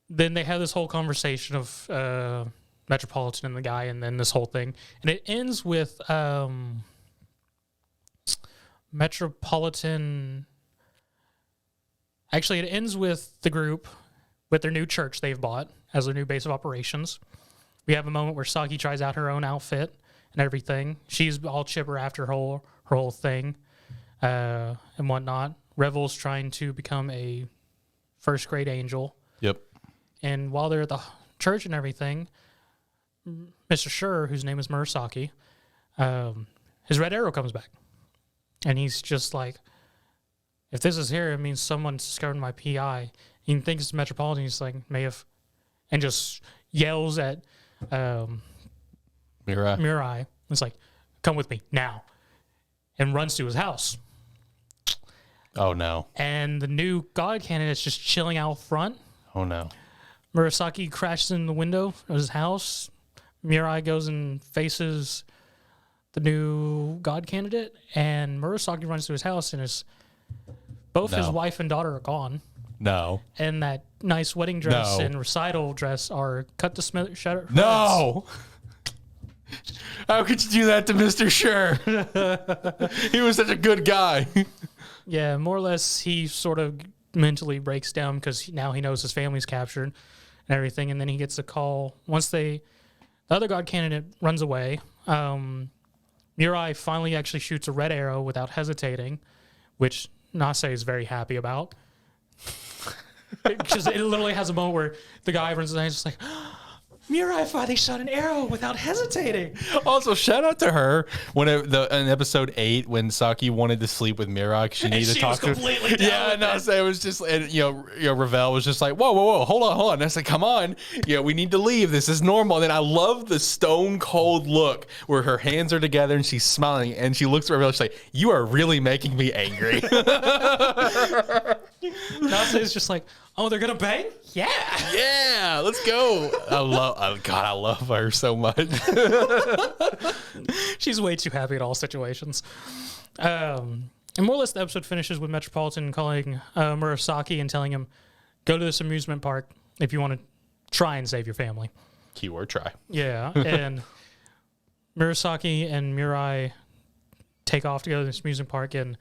Speaker 2: Then they have this whole conversation of Metropolitan and the guy, and then this whole thing, and it ends with Metropolitan. Actually, it ends with the group with their new church they've bought as their new base of operations. We have a moment where Saki tries out her own outfit and everything. She's all chipper after her whole thing and whatnot. Revel's trying to become a first grade angel.
Speaker 1: Yep.
Speaker 2: And while they're at the church and everything, Mr. Schur, whose name is Murasaki, his red arrow comes back. And he's just like, if this is here, it means someone's discovered my PI. He thinks it's Metropolitan. He's like, may have, and just yells at Mirai. It's like, come with me now. And runs to his house.
Speaker 1: Oh, no.
Speaker 2: And the new god candidate's just chilling out front.
Speaker 1: Oh, no.
Speaker 2: Murasaki crashes in the window of his house. Mirai goes and faces the new god candidate. And Murasaki runs to his house, and his wife and daughter are gone.
Speaker 1: No.
Speaker 2: And that nice wedding dress and recital dress are cut to shreds.
Speaker 1: No. How could you do that to Mr. Schur? He was such a good guy.
Speaker 2: Yeah, more or less he sort of mentally breaks down because now he knows his family's captured and everything. And then he gets a call. Once the other god candidate runs away, Mirai finally actually shoots a red arrow without hesitating, which Nase is very happy about. Because it literally has a moment where the guy runs and he's just like, Mirai finally shot an arrow without hesitating.
Speaker 1: Also, shout out to her when in episode 8 when Saki wanted to sleep with Mirai because she needed to talk to her. Yeah, no, so it was just, and, Ravel was just like, whoa, hold on. And I said, come on, we need to leave. This is normal. And then I love the stone cold look where her hands are together and she's smiling and she looks at Ravel. She's like, you are really making me angry.
Speaker 2: Nase is just like, Oh, they're gonna bang? Yeah.
Speaker 1: Yeah, let's go. I love her so much.
Speaker 2: She's way too happy in all situations. And more or less, the episode finishes with Metropolitan calling Murasaki and telling him, go to this amusement park if you want to try and save your family.
Speaker 1: Keyword try.
Speaker 2: Yeah, and Murasaki and Mirai take off to go to this amusement park, and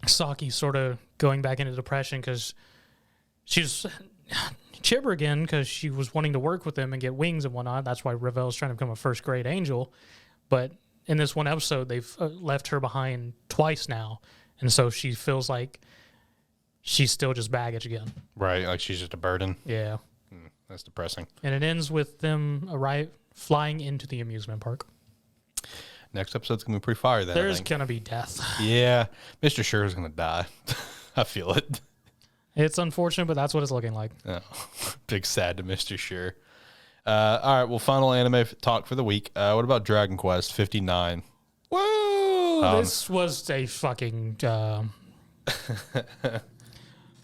Speaker 2: Saki's sort of going back into depression because she's chipper again because she was wanting to work with them and get wings and whatnot. That's why Ravel's trying to become a first grade angel. But in this one episode, they've left her behind twice now, and so she feels like she's still just baggage again.
Speaker 1: Right, like she's just a burden.
Speaker 2: Yeah.
Speaker 1: That's depressing.
Speaker 2: And it ends with them flying into the amusement park.
Speaker 1: Next episode's going to be pretty fire then.
Speaker 2: There's going to be death.
Speaker 1: Yeah. Mr. Sure's going to die. I feel it.
Speaker 2: It's unfortunate, but that's what it's looking like.
Speaker 1: Oh, big sad to Mr. Sure. All right, well, final anime talk for the week. What about Dragon Quest 59?
Speaker 2: Woo! This was a fucking...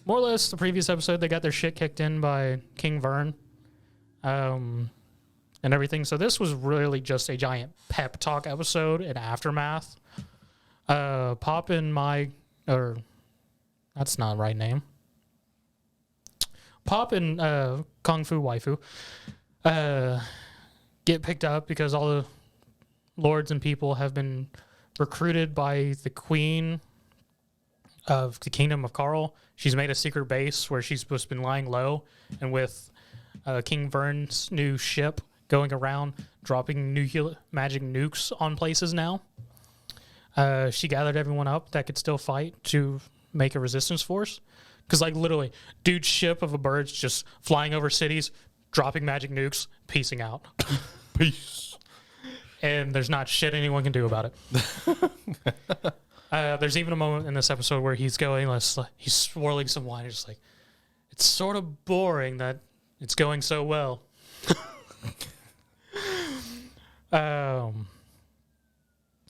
Speaker 2: more or less, the previous episode, they got their shit kicked in by King Vern and everything. So this was really just a giant pep talk episode and aftermath. Pop and my... Or, that's not the right name. Pop and Kung Fu Waifu get picked up because all the lords and people have been recruited by the queen of the Kingdom of Carl. She's made a secret base where she's supposed to be lying low, and with King Vern's new ship going around dropping magic nukes on places now, she gathered everyone up that could still fight to make a resistance force. Because, like, literally, dude's ship of a bird's just flying over cities, dropping magic nukes, piecing out.
Speaker 1: Peace.
Speaker 2: And there's not shit anyone can do about it. There's even a moment in this episode where he's he's swirling some wine. He's just like, it's sort of boring that it's going so well.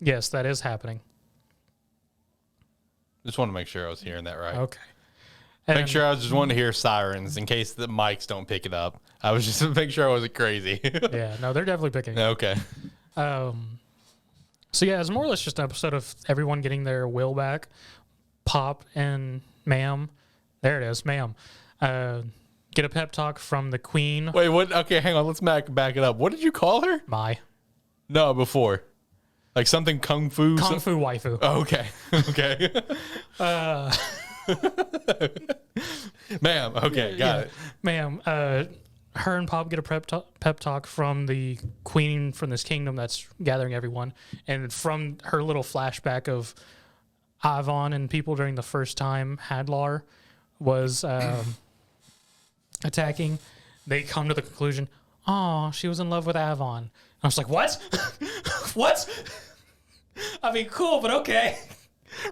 Speaker 2: Yes, that is happening.
Speaker 1: Just want to make sure I was hearing that right.
Speaker 2: Okay.
Speaker 1: Make sure I was just wanting to hear sirens in case the mics don't pick it up. I was just making sure I wasn't crazy.
Speaker 2: Yeah, no, they're definitely picking it up.
Speaker 1: Okay.
Speaker 2: So yeah, it's more or less just an episode of everyone getting their will back. Pop and Ma'am, there it is, Ma'am. Get a pep talk from the queen.
Speaker 1: Wait, what? Okay, hang on. Let's back it up. What did you call her?
Speaker 2: Mai.
Speaker 1: No, before. Like something kung fu?
Speaker 2: Kung fu waifu.
Speaker 1: Oh, okay. Okay. Ma'am. Okay, got it.
Speaker 2: Ma'am, her and Pop get a pep talk from the queen from this kingdom that's gathering everyone. And from her little flashback of Avon and people during the first time Hadlar was attacking, they come to the conclusion, oh, she was in love with Avon. And I was like, what? What? I mean, cool, but okay.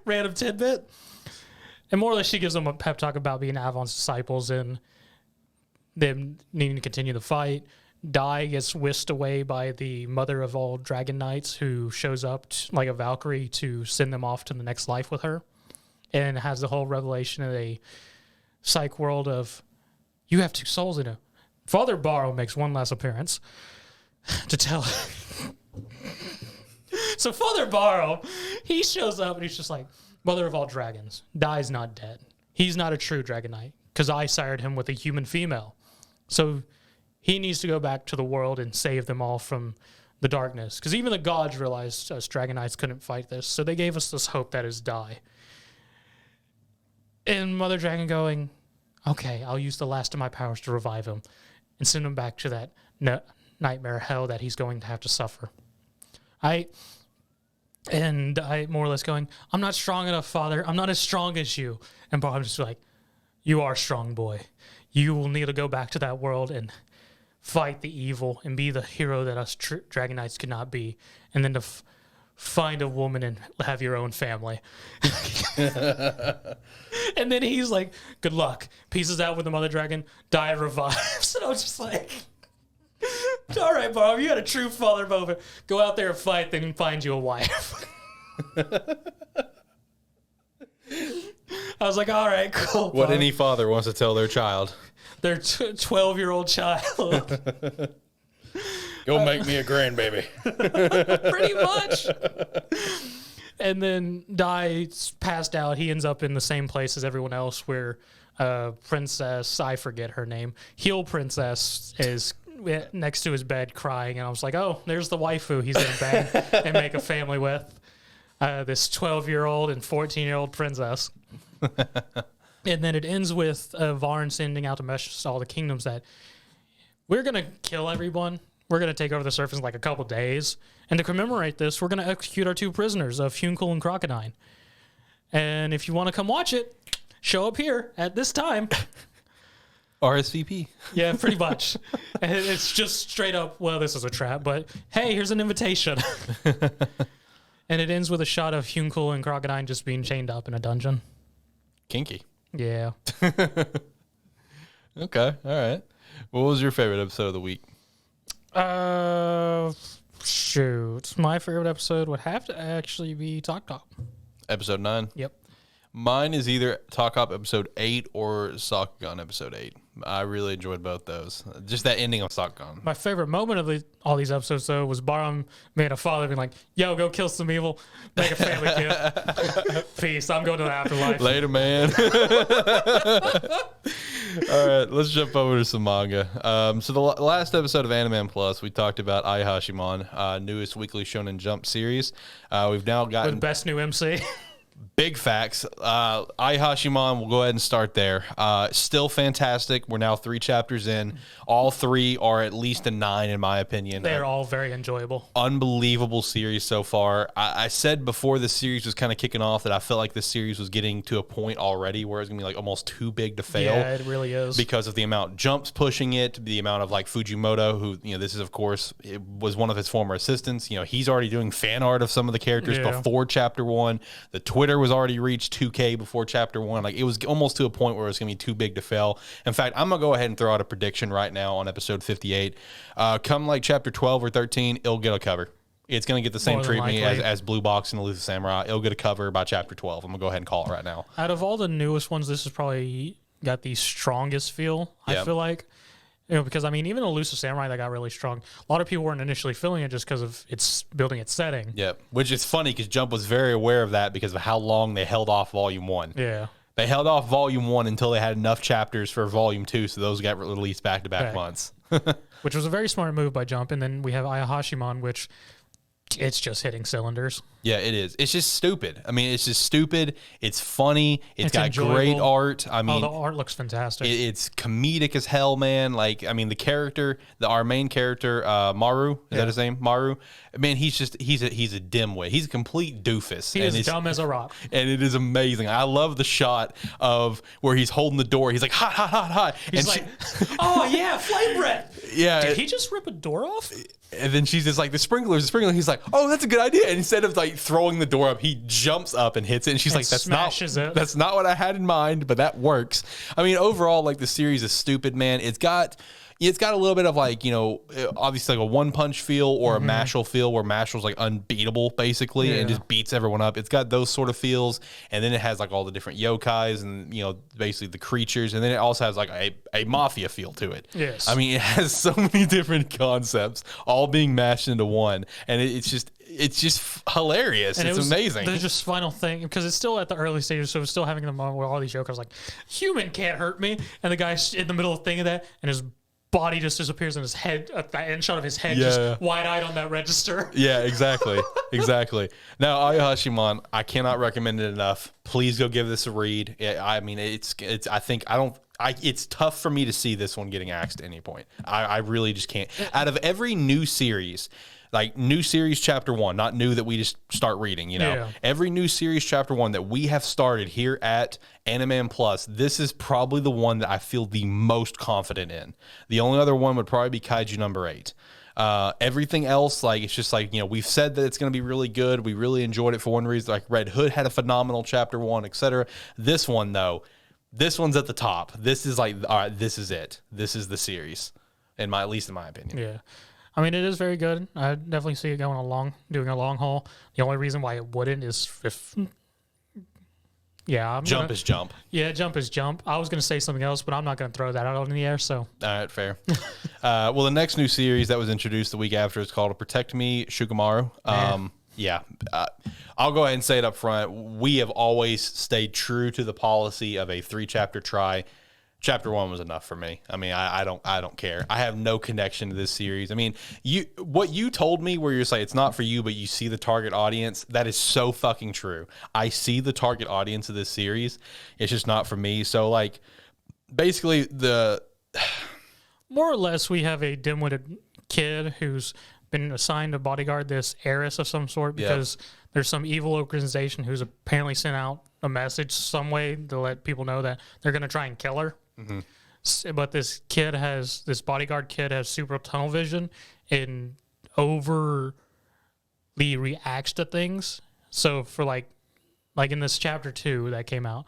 Speaker 2: Random tidbit. And more or less, she gives them a pep talk about being Avon's disciples and them needing to continue the fight. Dai gets whisked away by the mother of all dragon knights, who shows up like a Valkyrie to send them off to the next life with her, and has the whole revelation of a psych world of, you have two souls in it. Father Barrow makes one last appearance to tell. So Father Barrow, he shows up and he's just like, mother of all dragons, Dai's not dead. He's not a true dragon knight because I sired him with a human female. So he needs to go back to the world and save them all from the darkness. Because even the gods realized us dragon knights couldn't fight this. So they gave us this hope that is Dai. And Mother Dragon going, okay, I'll use the last of my powers to revive him and send him back to that nightmare hell that he's going to have to suffer. I more or less going, I'm not strong enough, Father. I'm not as strong as you. And Bob's just like, you are strong, boy. You will need to go back to that world and fight the evil and be the hero that us Dragon Knights could not be. And then to find a woman and have your own family. And then he's like, good luck. Pieces out with the Mother Dragon. Dai revives. And I was just like, all right, Bob, you had a true father moment. Go out there and fight, then find you a wife. I was like, all right, cool.
Speaker 1: What any father wants to tell their child.
Speaker 2: Their 12-year-old child.
Speaker 1: Go make me a grandbaby.
Speaker 2: Pretty much. And then Dai's passed out. He ends up in the same place as everyone else where Princess, I forget her name, Heel Princess is next to his bed crying. And I was like, oh, there's the waifu he's going to bang and make a family with. This 12-year-old and 14-year-old princess. And then it ends with Varn sending out a message to all the kingdoms that we're going to kill everyone. We're going to take over the surface in like a couple days. And to commemorate this, we're going to execute our 2 prisoners of Hunkul and Crocodile. And if you want to come watch it, show up here at this time.
Speaker 1: RSVP.
Speaker 2: Yeah, pretty much. And it's just straight up, well, this is a trap, but hey, here's an invitation. And it ends with a shot of Hunkul and Crocodile just being chained up in a dungeon.
Speaker 1: Kinky.
Speaker 2: Yeah.
Speaker 1: Okay, all right. What was your favorite episode of the week?
Speaker 2: Shoot. My favorite episode would have to actually be Takt Op.
Speaker 1: Episode 9?
Speaker 2: Yep.
Speaker 1: Mine is either Takt Op episode 8 or Sakugan episode 8. I really enjoyed both those. Just that ending of Sakugan.
Speaker 2: My favorite moment of all these episodes, though, was Barum being a father being like, yo, go kill some evil, make a family kid. Peace. I'm going to the afterlife.
Speaker 1: Later, man. All right, let's jump over to some manga. So the last episode of Anime Plus, we talked about Ayashimon, newest weekly Shonen Jump series. We've now gotten...
Speaker 2: With best new MC.
Speaker 1: Big facts. Ayashimon, we'll go ahead and start there. Still fantastic. We're now 3 chapters in. All 3 are at least a 9, in my opinion.
Speaker 2: They're all very enjoyable.
Speaker 1: Unbelievable series so far. I said before the series was kind of kicking off that I felt like this series was getting to a point already where it's going to be like almost too big to fail.
Speaker 2: Yeah, it really is.
Speaker 1: Because of the amount Jump's pushing it, the amount of like Fujimoto, who, this is, of course, it was one of his former assistants. He's already doing fan art of some of the characters before chapter 1. The Twitter was already reached 2K before chapter 1. Like, it was almost to a point where it was going to be too big to fail. In fact, I'm going to go ahead and throw out a prediction right now on episode 58. Come like chapter 12 or 13, it'll get a cover. It's going to get the same treatment as Blue Box and Elusive Samurai. It'll get a cover by chapter 12. I'm going to go ahead and call it right now.
Speaker 2: Out of all the newest ones, this has probably got the strongest feel, I feel like. Because, even Elusive Samurai, that got really strong. A lot of people weren't initially feeling it just because of its building its setting.
Speaker 1: Yep. Which is funny because Jump was very aware of that because of how long they held off Volume 1.
Speaker 2: Yeah.
Speaker 1: They held off Volume 1 until they had enough chapters for Volume 2, so those got released back-to-back months.
Speaker 2: Which was a very smart move by Jump. And then we have Ayashimon, which it's just hitting cylinders.
Speaker 1: Yeah, it is. It's just stupid. It's just stupid. It's funny. It's got
Speaker 2: enjoyable.
Speaker 1: Great art.
Speaker 2: The art looks fantastic.
Speaker 1: It's comedic as hell, man. The character, our main character, Maru, is that his name? Maru. Man, he's a dimwit. He's a complete doofus.
Speaker 2: He is dumb as a rock.
Speaker 1: And it is amazing. I love the shot of where he's holding the door. He's like, hot, hot, hot, hot.
Speaker 2: He's oh yeah, flame breath.
Speaker 1: Yeah.
Speaker 2: Did he just rip a door off?
Speaker 1: And then she's just like, the sprinkler. He's like, oh, that's a good idea. And instead of like throwing the door up, he jumps up and hits it. And she's like, that's not what I had in mind, but that works. Overall, the series is stupid, man. It's got a little bit of obviously like a One Punch feel or a Mashle feel where Mashle's like unbeatable basically and just beats everyone up. It's got those sort of feels. And then it has like all the different yokais and, basically the creatures. And then it also has like a mafia feel to it.
Speaker 2: Yes.
Speaker 1: It has so many different concepts all being mashed into one. And it's just hilarious. And it's amazing.
Speaker 2: There's just final thing because it's still at the early stages, so it's still having the moment where all these yokais like, human can't hurt me. And the guy's in the middle of the thing of that and his body just disappears in his head, the end shot of his head just wide-eyed on that register. Yeah, exactly.
Speaker 1: Exactly. Now, Ayashimon, I cannot recommend it enough. Please go give this a read. It's tough for me to see this one getting axed at any point. I really just can't. Out of every new series, like new series chapter 1, not new that we just start reading, every new series chapter 1 that we have started here at Anime Plus, this is probably the one that I feel the most confident in. The only other one would probably be Kaiju number 8. Everything else, it's just we've said that it's going to be really good. We really enjoyed it for one reason. Like Red Hood had a phenomenal chapter 1, etc. This one though, this one's at the top. This is all right, this is it. This is the series, at least in my opinion.
Speaker 2: Yeah. It is very good. I definitely see it doing a long haul. The only reason why it wouldn't is if Yeah,
Speaker 1: Jump is jump.
Speaker 2: Yeah, jump is jump. I was gonna say something else, but I'm not gonna throw that out in the air. So,
Speaker 1: all right, fair. Well, the next new series that was introduced the week after is called "Protect Me, Shugomaru." Yeah, I'll go ahead and say it up front. We have always stayed true to the policy of a 3-chapter try. Chapter 1 was enough for me. I mean, I don't care. I have no connection to this series. I mean, what you told me where you're saying it's not for you, but you see the target audience, that is so fucking true. I see the target audience of this series. It's just not for me. So like basically
Speaker 2: more or less we have a dim-witted kid who's been assigned to bodyguard this heiress of some sort because there's some evil organization who's apparently sent out a message some way to let people know that they're going to try and kill her. But this bodyguard kid has super tunnel vision and overly reacts to things. So for like in this chapter 2 that came out,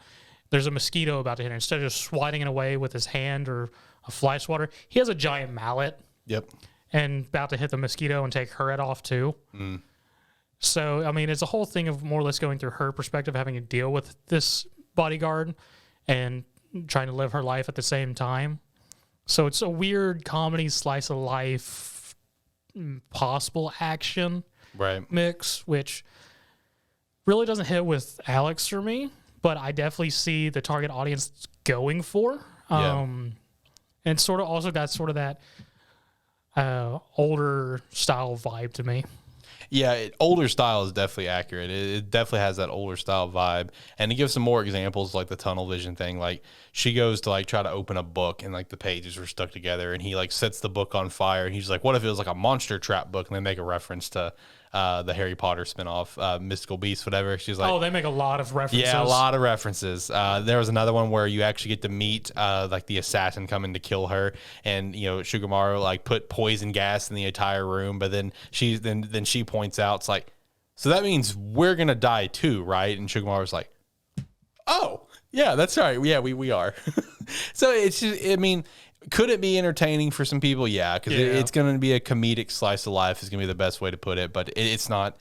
Speaker 2: there's a mosquito about to hit her. Instead of just swatting it away with his hand or a fly swatter, he has a giant mallet.
Speaker 1: Yep.
Speaker 2: And about to hit the mosquito and take her head off too. So, I mean, it's a whole thing of more or less going through her perspective, having to deal with this bodyguard and trying to live her life at the same time. So it's a weird comedy, slice of life, possible action mix, which really doesn't hit with Alex for me, but I definitely see the target audience going for. And sort of also got sort of that older style vibe to me.
Speaker 1: Yeah, older style is definitely accurate. It definitely has that older style vibe. And to give some more examples, like the tunnel vision thing, like she goes to like try to open a book and like the pages are stuck together and he like sets the book on fire and he's like, what if it was like a monster trap book? And they make a reference to the Harry Potter spinoff, Mystical Beasts, whatever. She's like,
Speaker 2: oh, they make a lot of references.
Speaker 1: Yeah, a lot of references. There was another one where you actually get to meet like the assassin coming to kill her, and you know Shugomaru like put poison gas in the entire room, but then she points out, it's like, so that means we're gonna die too, right? And Shugomaru's like, oh yeah, that's right. Yeah, we are. So it's just, I mean, could it be entertaining for some people? Yeah, because it's going to be a comedic slice of life is going to be the best way to put it, but it's not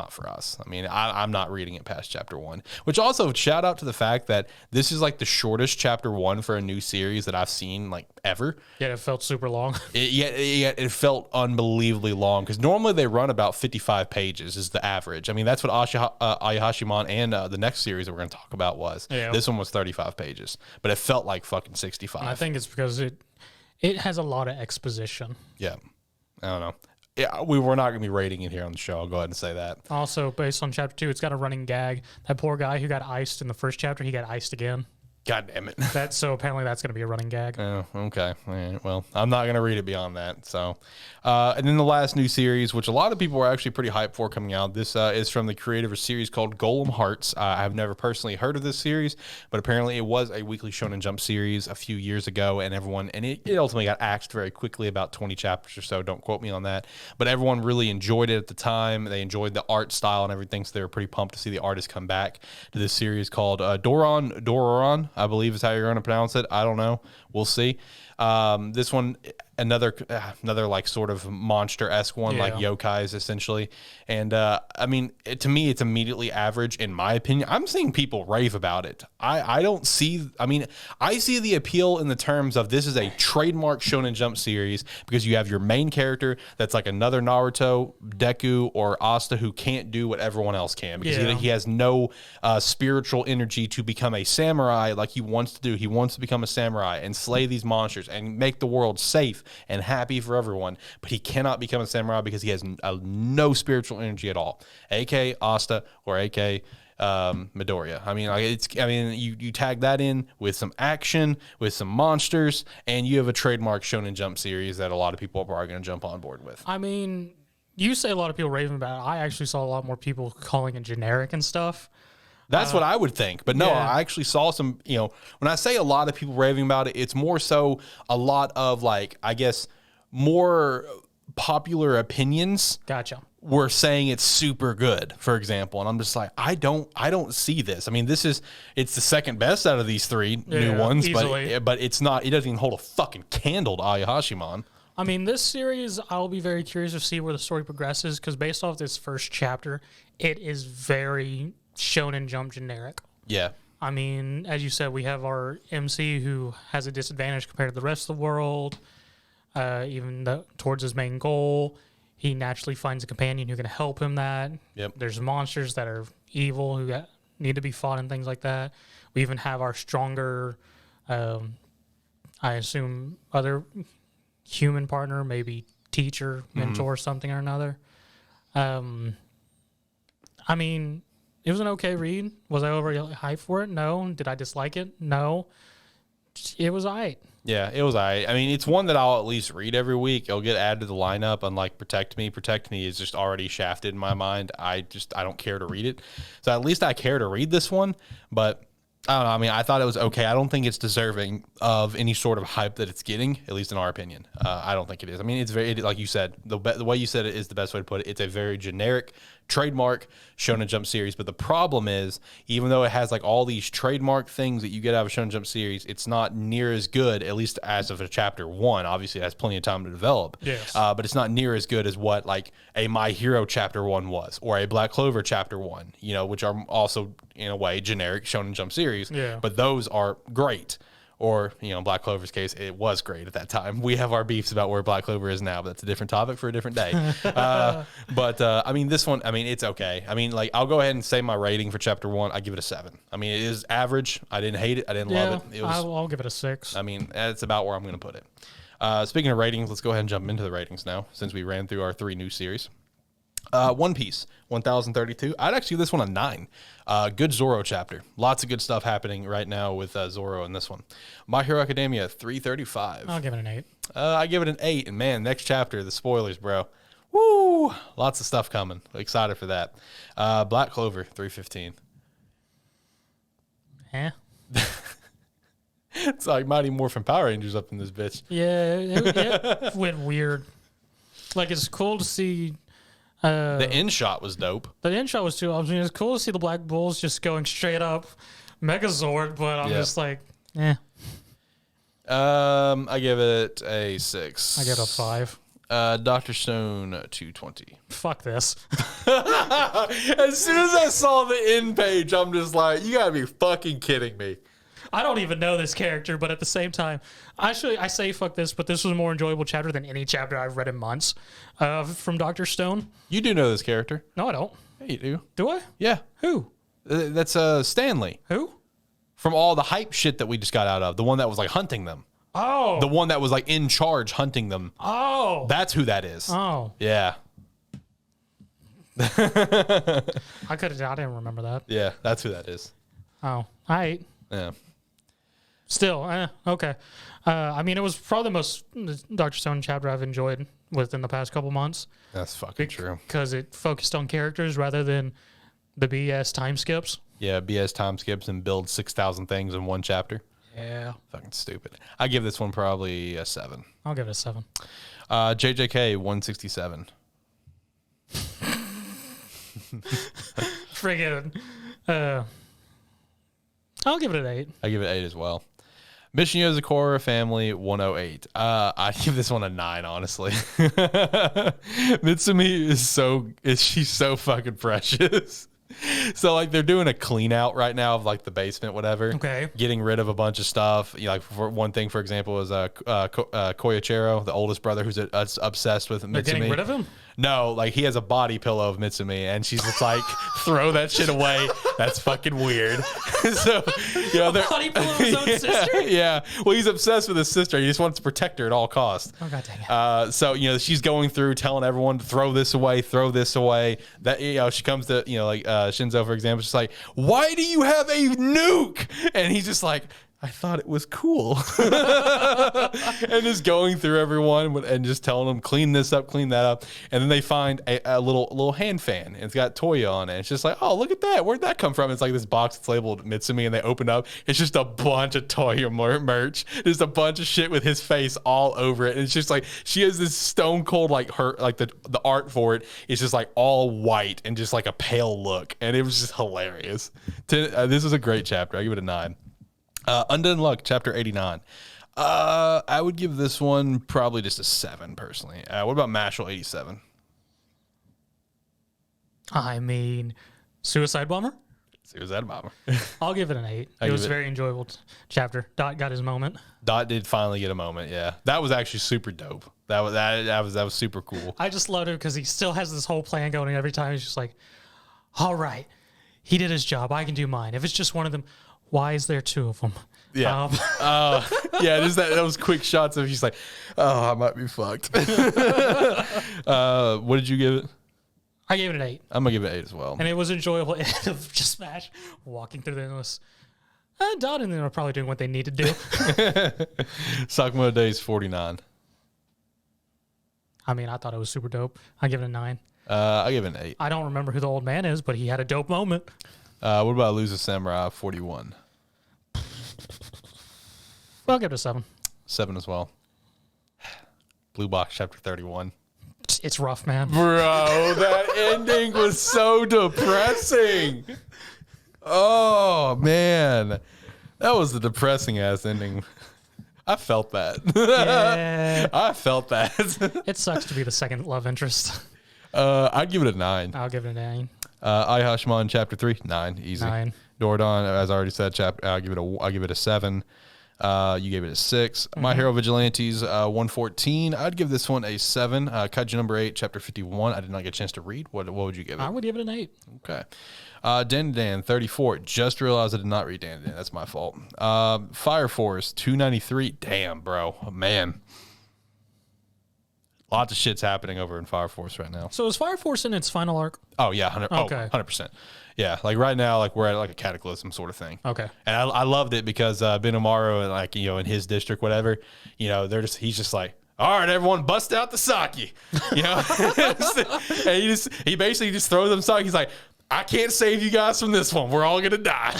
Speaker 1: for us. I mean, I'm not reading it past chapter 1, which also shout out to the fact that this is like the shortest chapter 1 for a new series that I've seen like ever.
Speaker 2: Yeah, it felt super long.
Speaker 1: It felt unbelievably long because normally they run about 55 pages is the average. I mean, that's what Ayashimon and the next series that we're going to talk about was. Yeah. This one was 35 pages, but it felt like fucking 65.
Speaker 2: And I think it's because it has a lot of exposition.
Speaker 1: Yeah. I don't know. Yeah, we were not going to be rating it here on the show. I'll go ahead and say that.
Speaker 2: Also, based on chapter 2, it's got a running gag. That poor guy who got iced in the first chapter, he got iced again.
Speaker 1: God damn it.
Speaker 2: So apparently that's going to be a running gag.
Speaker 1: Oh, okay. All right. Well, I'm not going to read it beyond that. So, and then the last new series, which a lot of people were actually pretty hyped for coming out. This is from the creator of a series called Golem Hearts. I've never personally heard of this series, but apparently it was a weekly Shonen Jump series a few years ago, and it ultimately got axed very quickly, about 20 chapters or so. Don't quote me on that. But everyone really enjoyed it at the time. They enjoyed the art style and everything, so they were pretty pumped to see the artist come back to this series called Doron Dororon, I believe is how you're going to pronounce it. I don't know. We'll see. This one, another like sort of monster-esque one, like yokais essentially. And I mean, to me, it's immediately average in my opinion. I'm seeing people rave about it. I don't see, I mean, I see the appeal in the terms of this is a trademark Shonen Jump series because you have your main character that's like another Naruto, Deku, or Asta who can't do what everyone else can because he has no spiritual energy to become a samurai like he wants to do. He wants to become a samurai and slay these monsters and make the world safe and happy for everyone, but he cannot become a samurai because he has no spiritual energy at all. AK Asta or AK Midoriya. I mean, you tag that in with some action, with some monsters, and you have a trademark Shonen Jump series that a lot of people are probably going to jump on board with.
Speaker 2: I mean, you say a lot of people raving about it. I actually saw a lot more people calling it generic and stuff.
Speaker 1: That's what I would think. But no, I actually saw some, when I say a lot of people raving about it, it's more so a lot of like, I guess, more popular opinions.
Speaker 2: Gotcha.
Speaker 1: Were saying it's super good, for example. And I'm just like, I don't see this. I mean, it's the second best out of these three new ones, but it's not, it doesn't even hold a fucking candle to Ayashimon.
Speaker 2: I mean, this series, I'll be very curious to see where the story progresses because based off this first chapter, it is very Shonen Jump generic.
Speaker 1: Yeah.
Speaker 2: I mean, as you said, we have our MC who has a disadvantage compared to the rest of the world. Even towards his main goal, he naturally finds a companion who can help him that.
Speaker 1: Yep.
Speaker 2: There's monsters that are evil who need to be fought and things like that. We even have our stronger, I assume, other human partner, maybe teacher, mentor, something or another. I mean, it was an okay read. Was I overly hyped for it? No. Did I dislike it? No. It was alright.
Speaker 1: Yeah, it was I mean, it's one that I'll at least read every week. It'll get added to the lineup, unlike Protect Me. Protect Me is just already shafted in my mind. I don't care to read it. So at least I care to read this one, but I don't know. I mean, I thought it was okay. I don't think it's deserving of any sort of hype that it's getting, at least in our opinion. I don't think it is. I mean, it's very, like you said, the way you said it is the best way to put it. It's a very generic trademark Shonen Jump series. But the problem is, even though it has like all these trademark things that you get out of a Shonen Jump series, it's not near as good, at least as of a chapter 1. Obviously, it has plenty of time to develop.
Speaker 2: Yes.
Speaker 1: But it's not near as good as what like a My Hero chapter 1 was, or a Black Clover chapter 1, you know, which are also in a way generic Shonen Jump series.
Speaker 2: Yeah.
Speaker 1: But those are great. Or, you know, Black Clover's case, it was great at that time. We have our beefs about where Black Clover is now, but that's a different topic for a different day. I mean, this one, I mean, it's okay. I mean, like, I'll go ahead and say my rating for chapter 1. I give it a 7. I mean, it is average. I didn't hate it. I didn't love it. It was,
Speaker 2: I'll give it a 6.
Speaker 1: I mean, that's about where I'm going to put it. Speaking of ratings, let's go ahead and jump into the ratings now, since we ran through our 3 new series. One Piece, 1032. I'd actually give this one a 9. Good Zoro chapter. Lots of good stuff happening right now with Zoro in this one. My Hero Academia, 335.
Speaker 2: I'll give it an 8.
Speaker 1: I give it an 8. And man, next chapter, the spoilers, bro. Woo! Lots of stuff coming. Excited for that. Black Clover, 315.
Speaker 2: Eh?
Speaker 1: It's like Mighty Morphin Power Rangers up in this bitch.
Speaker 2: Yeah, it went weird. Like, it's cool to see.
Speaker 1: The end shot was dope.
Speaker 2: The end shot was too. I mean, it's cool to see the Black Bulls just going straight up Megazord, but I'm just like, eh.
Speaker 1: I give it a 6.
Speaker 2: I give it a 5.
Speaker 1: Dr. Stone, 220.
Speaker 2: Fuck this.
Speaker 1: As soon as I saw the end page, I'm just like, you gotta be fucking kidding me.
Speaker 2: I don't even know this character, but at the same time, actually, I say fuck this, but this was a more enjoyable chapter than any chapter I've read in months from Dr. Stone.
Speaker 1: You do know this character.
Speaker 2: No, I don't.
Speaker 1: Yeah, you do.
Speaker 2: Do I?
Speaker 1: Yeah.
Speaker 2: Who?
Speaker 1: That's Stanley.
Speaker 2: Who?
Speaker 1: From all the hype shit that we just got out of. The one that was like hunting them.
Speaker 2: Oh.
Speaker 1: The one that was like in charge hunting them.
Speaker 2: Oh.
Speaker 1: That's who that is.
Speaker 2: Oh.
Speaker 1: Yeah.
Speaker 2: I didn't remember that.
Speaker 1: Yeah, that's who that is.
Speaker 2: Oh. All right.
Speaker 1: Yeah.
Speaker 2: Still, okay. I mean, it was probably the most Dr. Stone chapter I've enjoyed within the past couple months.
Speaker 1: That's fucking true.
Speaker 2: Because it focused on characters rather than the BS time skips.
Speaker 1: Yeah, BS time skips and build 6,000 things in one chapter.
Speaker 2: Yeah.
Speaker 1: Fucking stupid. I give this one probably a 7.
Speaker 2: I'll give it a 7.
Speaker 1: JJK, 167.
Speaker 2: Friggin'. I'll give it an 8.
Speaker 1: I give it 8 as well. Mission Yozakura Family, 108. I give this one a 9, honestly. Mitsumi she's so fucking precious. So like they're doing a clean out right now of like the basement, whatever.
Speaker 2: Okay.
Speaker 1: Getting rid of a bunch of stuff. You know, like for one thing, for example, is Koichiro, the oldest brother, who's obsessed with Mitsumi.
Speaker 2: They're getting rid of him?
Speaker 1: No, like he has a body pillow of Mitsumi, and she's just like, throw that shit away. That's fucking weird. So, you know,
Speaker 2: body pillow of his own sister?
Speaker 1: Yeah. Well, he's obsessed with his sister. He just wants to protect her at all costs.
Speaker 2: Oh, God dang it.
Speaker 1: So, you know, she's going through telling everyone to throw this away, throw this away. That, you know, she comes to, you know, like Shinzo, for example, she's like, why do you have a nuke? And he's just like, I thought it was cool. And just going through everyone and just telling them, clean this up, clean that up. And then they find a little hand fan, and it's got Toya on it. It's just like, oh, look at that. Where'd that come from? It's like this box that's labeled Mitsumi, and they open up. It's just a bunch of Toya merch. There's a bunch of shit with his face all over it. And it's just like, she has this stone cold, like the art for it is just like all white and just like a pale look. And it was just hilarious. This is a great chapter. I give it a 9. Unluck, chapter 89. I would give this one probably just a 7, personally. What about Mashle, 87?
Speaker 2: I mean, Suicide Bomber?
Speaker 1: See, was that a bummer?
Speaker 2: I'll give it an 8. It was a very enjoyable chapter. Dot got his moment.
Speaker 1: Dot did finally get a moment. Yeah, that was actually super dope. That was super cool.
Speaker 2: I just loved it because he still has this whole plan going, and every time he's just like, "All right, he did his job. I can do mine. If it's just one of them, why is there 2 of them?"
Speaker 1: Yeah. Yeah, there's those quick shots of he's like, oh, I might be fucked. What did you give it?
Speaker 2: I gave it an 8.
Speaker 1: I'm going to give it 8 as well.
Speaker 2: And it was enjoyable of just Smash walking through the endless. Dot and them are probably doing what they need to do.
Speaker 1: Sakamoto Days 49.
Speaker 2: I mean, I thought it was super dope. I give it a 9.
Speaker 1: I give it an 8.
Speaker 2: I don't remember who the old man is, but he had a dope moment.
Speaker 1: What about Elusive Samurai 41?
Speaker 2: I'll give it a 7.
Speaker 1: 7 as well. Blue Box Chapter 31.
Speaker 2: It's rough, man.
Speaker 1: Bro, that ending was so depressing. Oh, man. That was the depressing ass ending. I felt that.
Speaker 2: Yeah.
Speaker 1: I felt that.
Speaker 2: It sucks to be the second love interest.
Speaker 1: I'd give it a 9.
Speaker 2: I'll give it a 9.
Speaker 1: Ayashimon Chapter 3, 9. Easy.
Speaker 2: 9.
Speaker 1: Doron, as I already said, I'll give it a 7. You gave it a 6. My Hero Vigilantes 114. I'd give this one a 7. Kaiju number 8, Chapter 51. I did not get a chance to read. What would you give it?
Speaker 2: I would give it an 8.
Speaker 1: Okay. Dandadan 34. Just realized I did not read Dandadan. That's my fault. Fire Force 293. Damn, bro. Oh, man. Lots of shit's happening over in Fire Force right now.
Speaker 2: So is Fire Force in its final arc?
Speaker 1: Oh, yeah. 100,
Speaker 2: Okay.
Speaker 1: 100%. Yeah, like right now, like we're at like a cataclysm sort of thing.
Speaker 2: Okay.
Speaker 1: And I loved it because Ben Amaro and like, in his district, whatever, he's just like, all right, everyone bust out the sake, and he basically just throws them sake. He's like, I can't save you guys from this one. We're all going to die.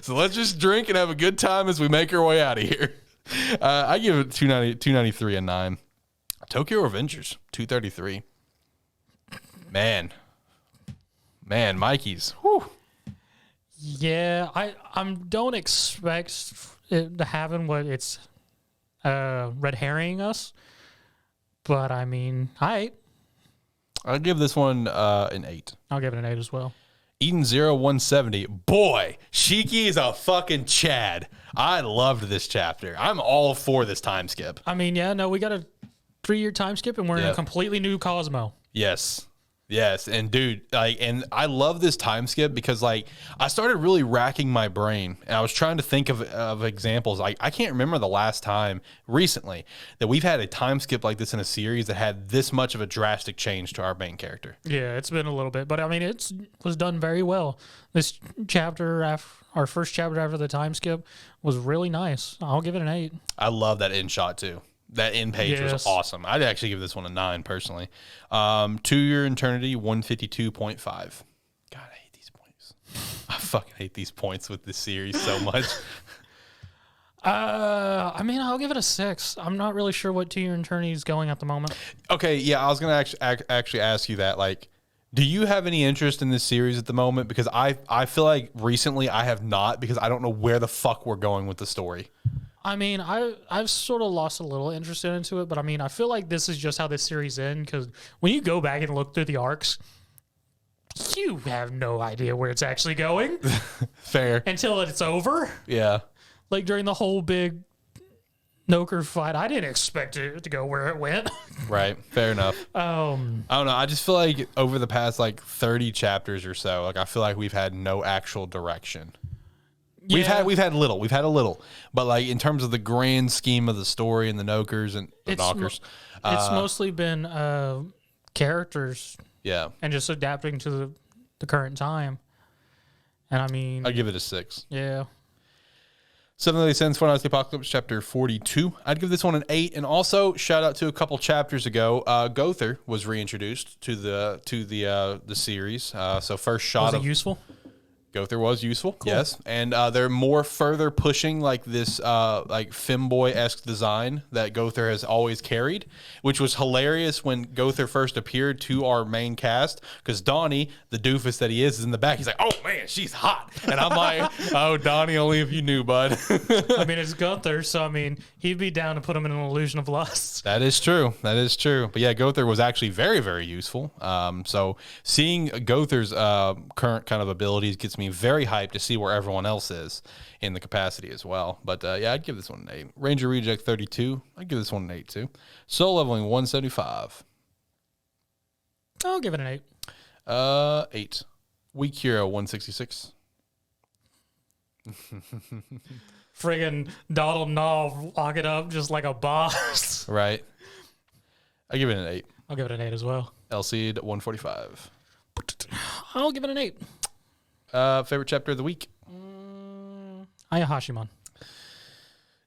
Speaker 1: So let's just drink and have a good time as we make our way out of here. I give it 293 and 9. Tokyo Revengers 233. Man, Mikey's. Whew.
Speaker 2: Yeah, I don't expect it to happen what it's red herring us, but I mean,
Speaker 1: I'll give this one an 8.
Speaker 2: I'll give it an 8 as well.
Speaker 1: Eden 170. Boy, Shiki is a fucking Chad. I loved this chapter. I'm all for this time skip.
Speaker 2: I mean, yeah, no, we got a 3-year time skip, and we're in a completely new Cosmo.
Speaker 1: Yes, and dude, and I love this time skip because I started really racking my brain, and I was trying to think of examples. I can't remember the last time recently that we've had a time skip like this in a series that had this much of a drastic change to our main character.
Speaker 2: Yeah, it's been a little bit, but I mean, it was done very well. This chapter, our first chapter after the time skip, was really nice. I'll give it an 8.
Speaker 1: I love that end shot too. That end page was awesome. I'd actually give this one a 9 personally. 2-year eternity 152.5. God, I hate these points. I fucking hate these points with this series so much.
Speaker 2: I mean, I'll give it a 6. I'm not really sure what 2-year eternity is going at the moment.
Speaker 1: Okay, yeah, I was gonna actually ask you that. Like, do you have any interest in this series at the moment? Because I feel like recently I have not, because I don't know where the fuck we're going with the story.
Speaker 2: I mean, I've sort of lost a little interest into it, but I mean, I feel like this is just how this series ends, because when you go back and look through the arcs, you have no idea where it's actually going.
Speaker 1: Fair.
Speaker 2: Until it's over.
Speaker 1: Yeah.
Speaker 2: Like during the whole big Noker fight, I didn't expect it to go where it went.
Speaker 1: Right. Fair enough. I don't know. I just feel like over the past 30 chapters or so, I feel like we've had no actual direction. Yeah. We've had a little, but in terms of the grand scheme of the story and the Nokers and the Knockers,
Speaker 2: it's mostly been characters, and just adapting to the current time. And I mean,
Speaker 1: I give it a 6.
Speaker 2: Yeah.
Speaker 1: 7 Daily Sins, Fortnite's the Apocalypse, Chapter 42. I'd give this one an 8. And also, shout out to a couple chapters ago, Gother was reintroduced to the series. So first shot
Speaker 2: was it useful?
Speaker 1: Gother was useful, yes, and they're more further pushing like this like femboy-esque design that Gother has always carried, which was hilarious when Gother first appeared to our main cast, because Donnie, the doofus that he is in the back. He's like, "Oh man, she's hot," and I'm like, "Oh, Donnie, only if you knew, bud."
Speaker 2: I mean, it's Gother, so I mean, he'd be down to put him in an illusion of lust.
Speaker 1: That is true. That is true. But yeah, Gother was actually very, very useful. So seeing Gother's current kind of abilities gets me very hyped to see where everyone else is in the capacity as well. But yeah, I'd give this one an 8. Ranger Reject 32. I'd give this one an 8 too. Soul Leveling 175.
Speaker 2: I'll give it an 8.
Speaker 1: 8. Weak Hero 166.
Speaker 2: Friggin' Donald Knoll lock it up just like a boss.
Speaker 1: Right. I give it an 8.
Speaker 2: I'll give it an 8 as well.
Speaker 1: Eleceed 145.
Speaker 2: I'll give it an 8.
Speaker 1: Favorite chapter of the week?
Speaker 2: Ayashimon.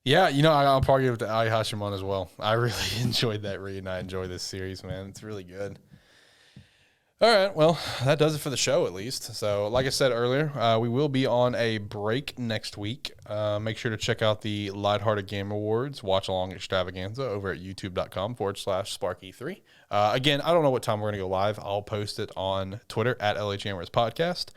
Speaker 1: Yeah, you know, I'll probably give it to Ayashimon as well. I really enjoyed that read, and I enjoy this series, man. It's really good. All right, well, that does it for the show, at least. So, like I said earlier, we will be on a break next week. Make sure to check out the Lighthearted Game Awards watch-along extravaganza over at youtube.com/SparkE3. Again, I don't know what time we're going to go live. I'll post it on Twitter at LHAmers Podcast.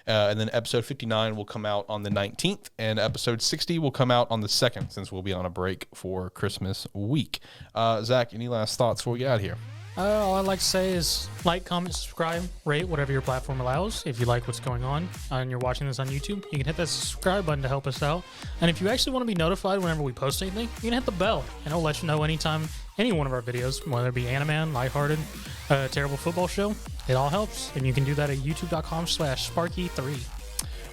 Speaker 1: And then episode 59 will come out on the 19th, and episode 60 will come out on the 2nd, since we'll be on a break for Christmas week. Zach, any last thoughts before we get out of here?
Speaker 2: All I'd like to say is like, comment, subscribe, rate, whatever your platform allows. If you like what's going on and you're watching this on YouTube, you can hit that subscribe button to help us out. And if you actually want to be notified whenever we post anything, you can hit the bell, and it'll let you know anytime any one of our videos, whether it be Animan, Lighthearted, Terrible Football Show, it all helps. And you can do that at youtube.com/SparkE3.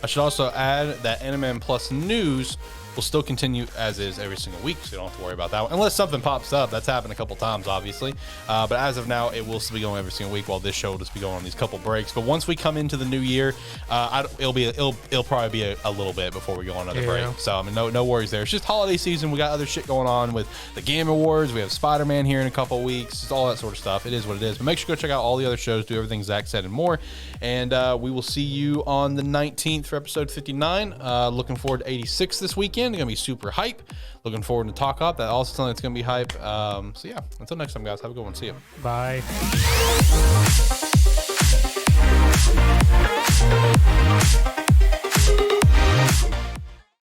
Speaker 1: I should also add that Animan Plus news will still continue as is every single week, so you don't have to worry about that one. Unless something pops up. That's happened a couple times, obviously. But as of now, it will still be going every single week, while this show will just be going on these couple breaks. But once we come into the new year, it'll probably be a little bit before we go on another break. So, I mean, no worries there. It's just holiday season. We got other shit going on with the Game Awards. We have Spider-Man here in a couple weeks. It's all that sort of stuff. It is what it is. But make sure to go check out all the other shows, do everything Zach said and more. And we will see you on the 19th for episode 59. Looking forward to 86 this weekend. It's going to be super hype. Looking forward to Takt Op. That also something that's going to be hype. So yeah, until next time, guys, have a good one. See you.
Speaker 2: Bye.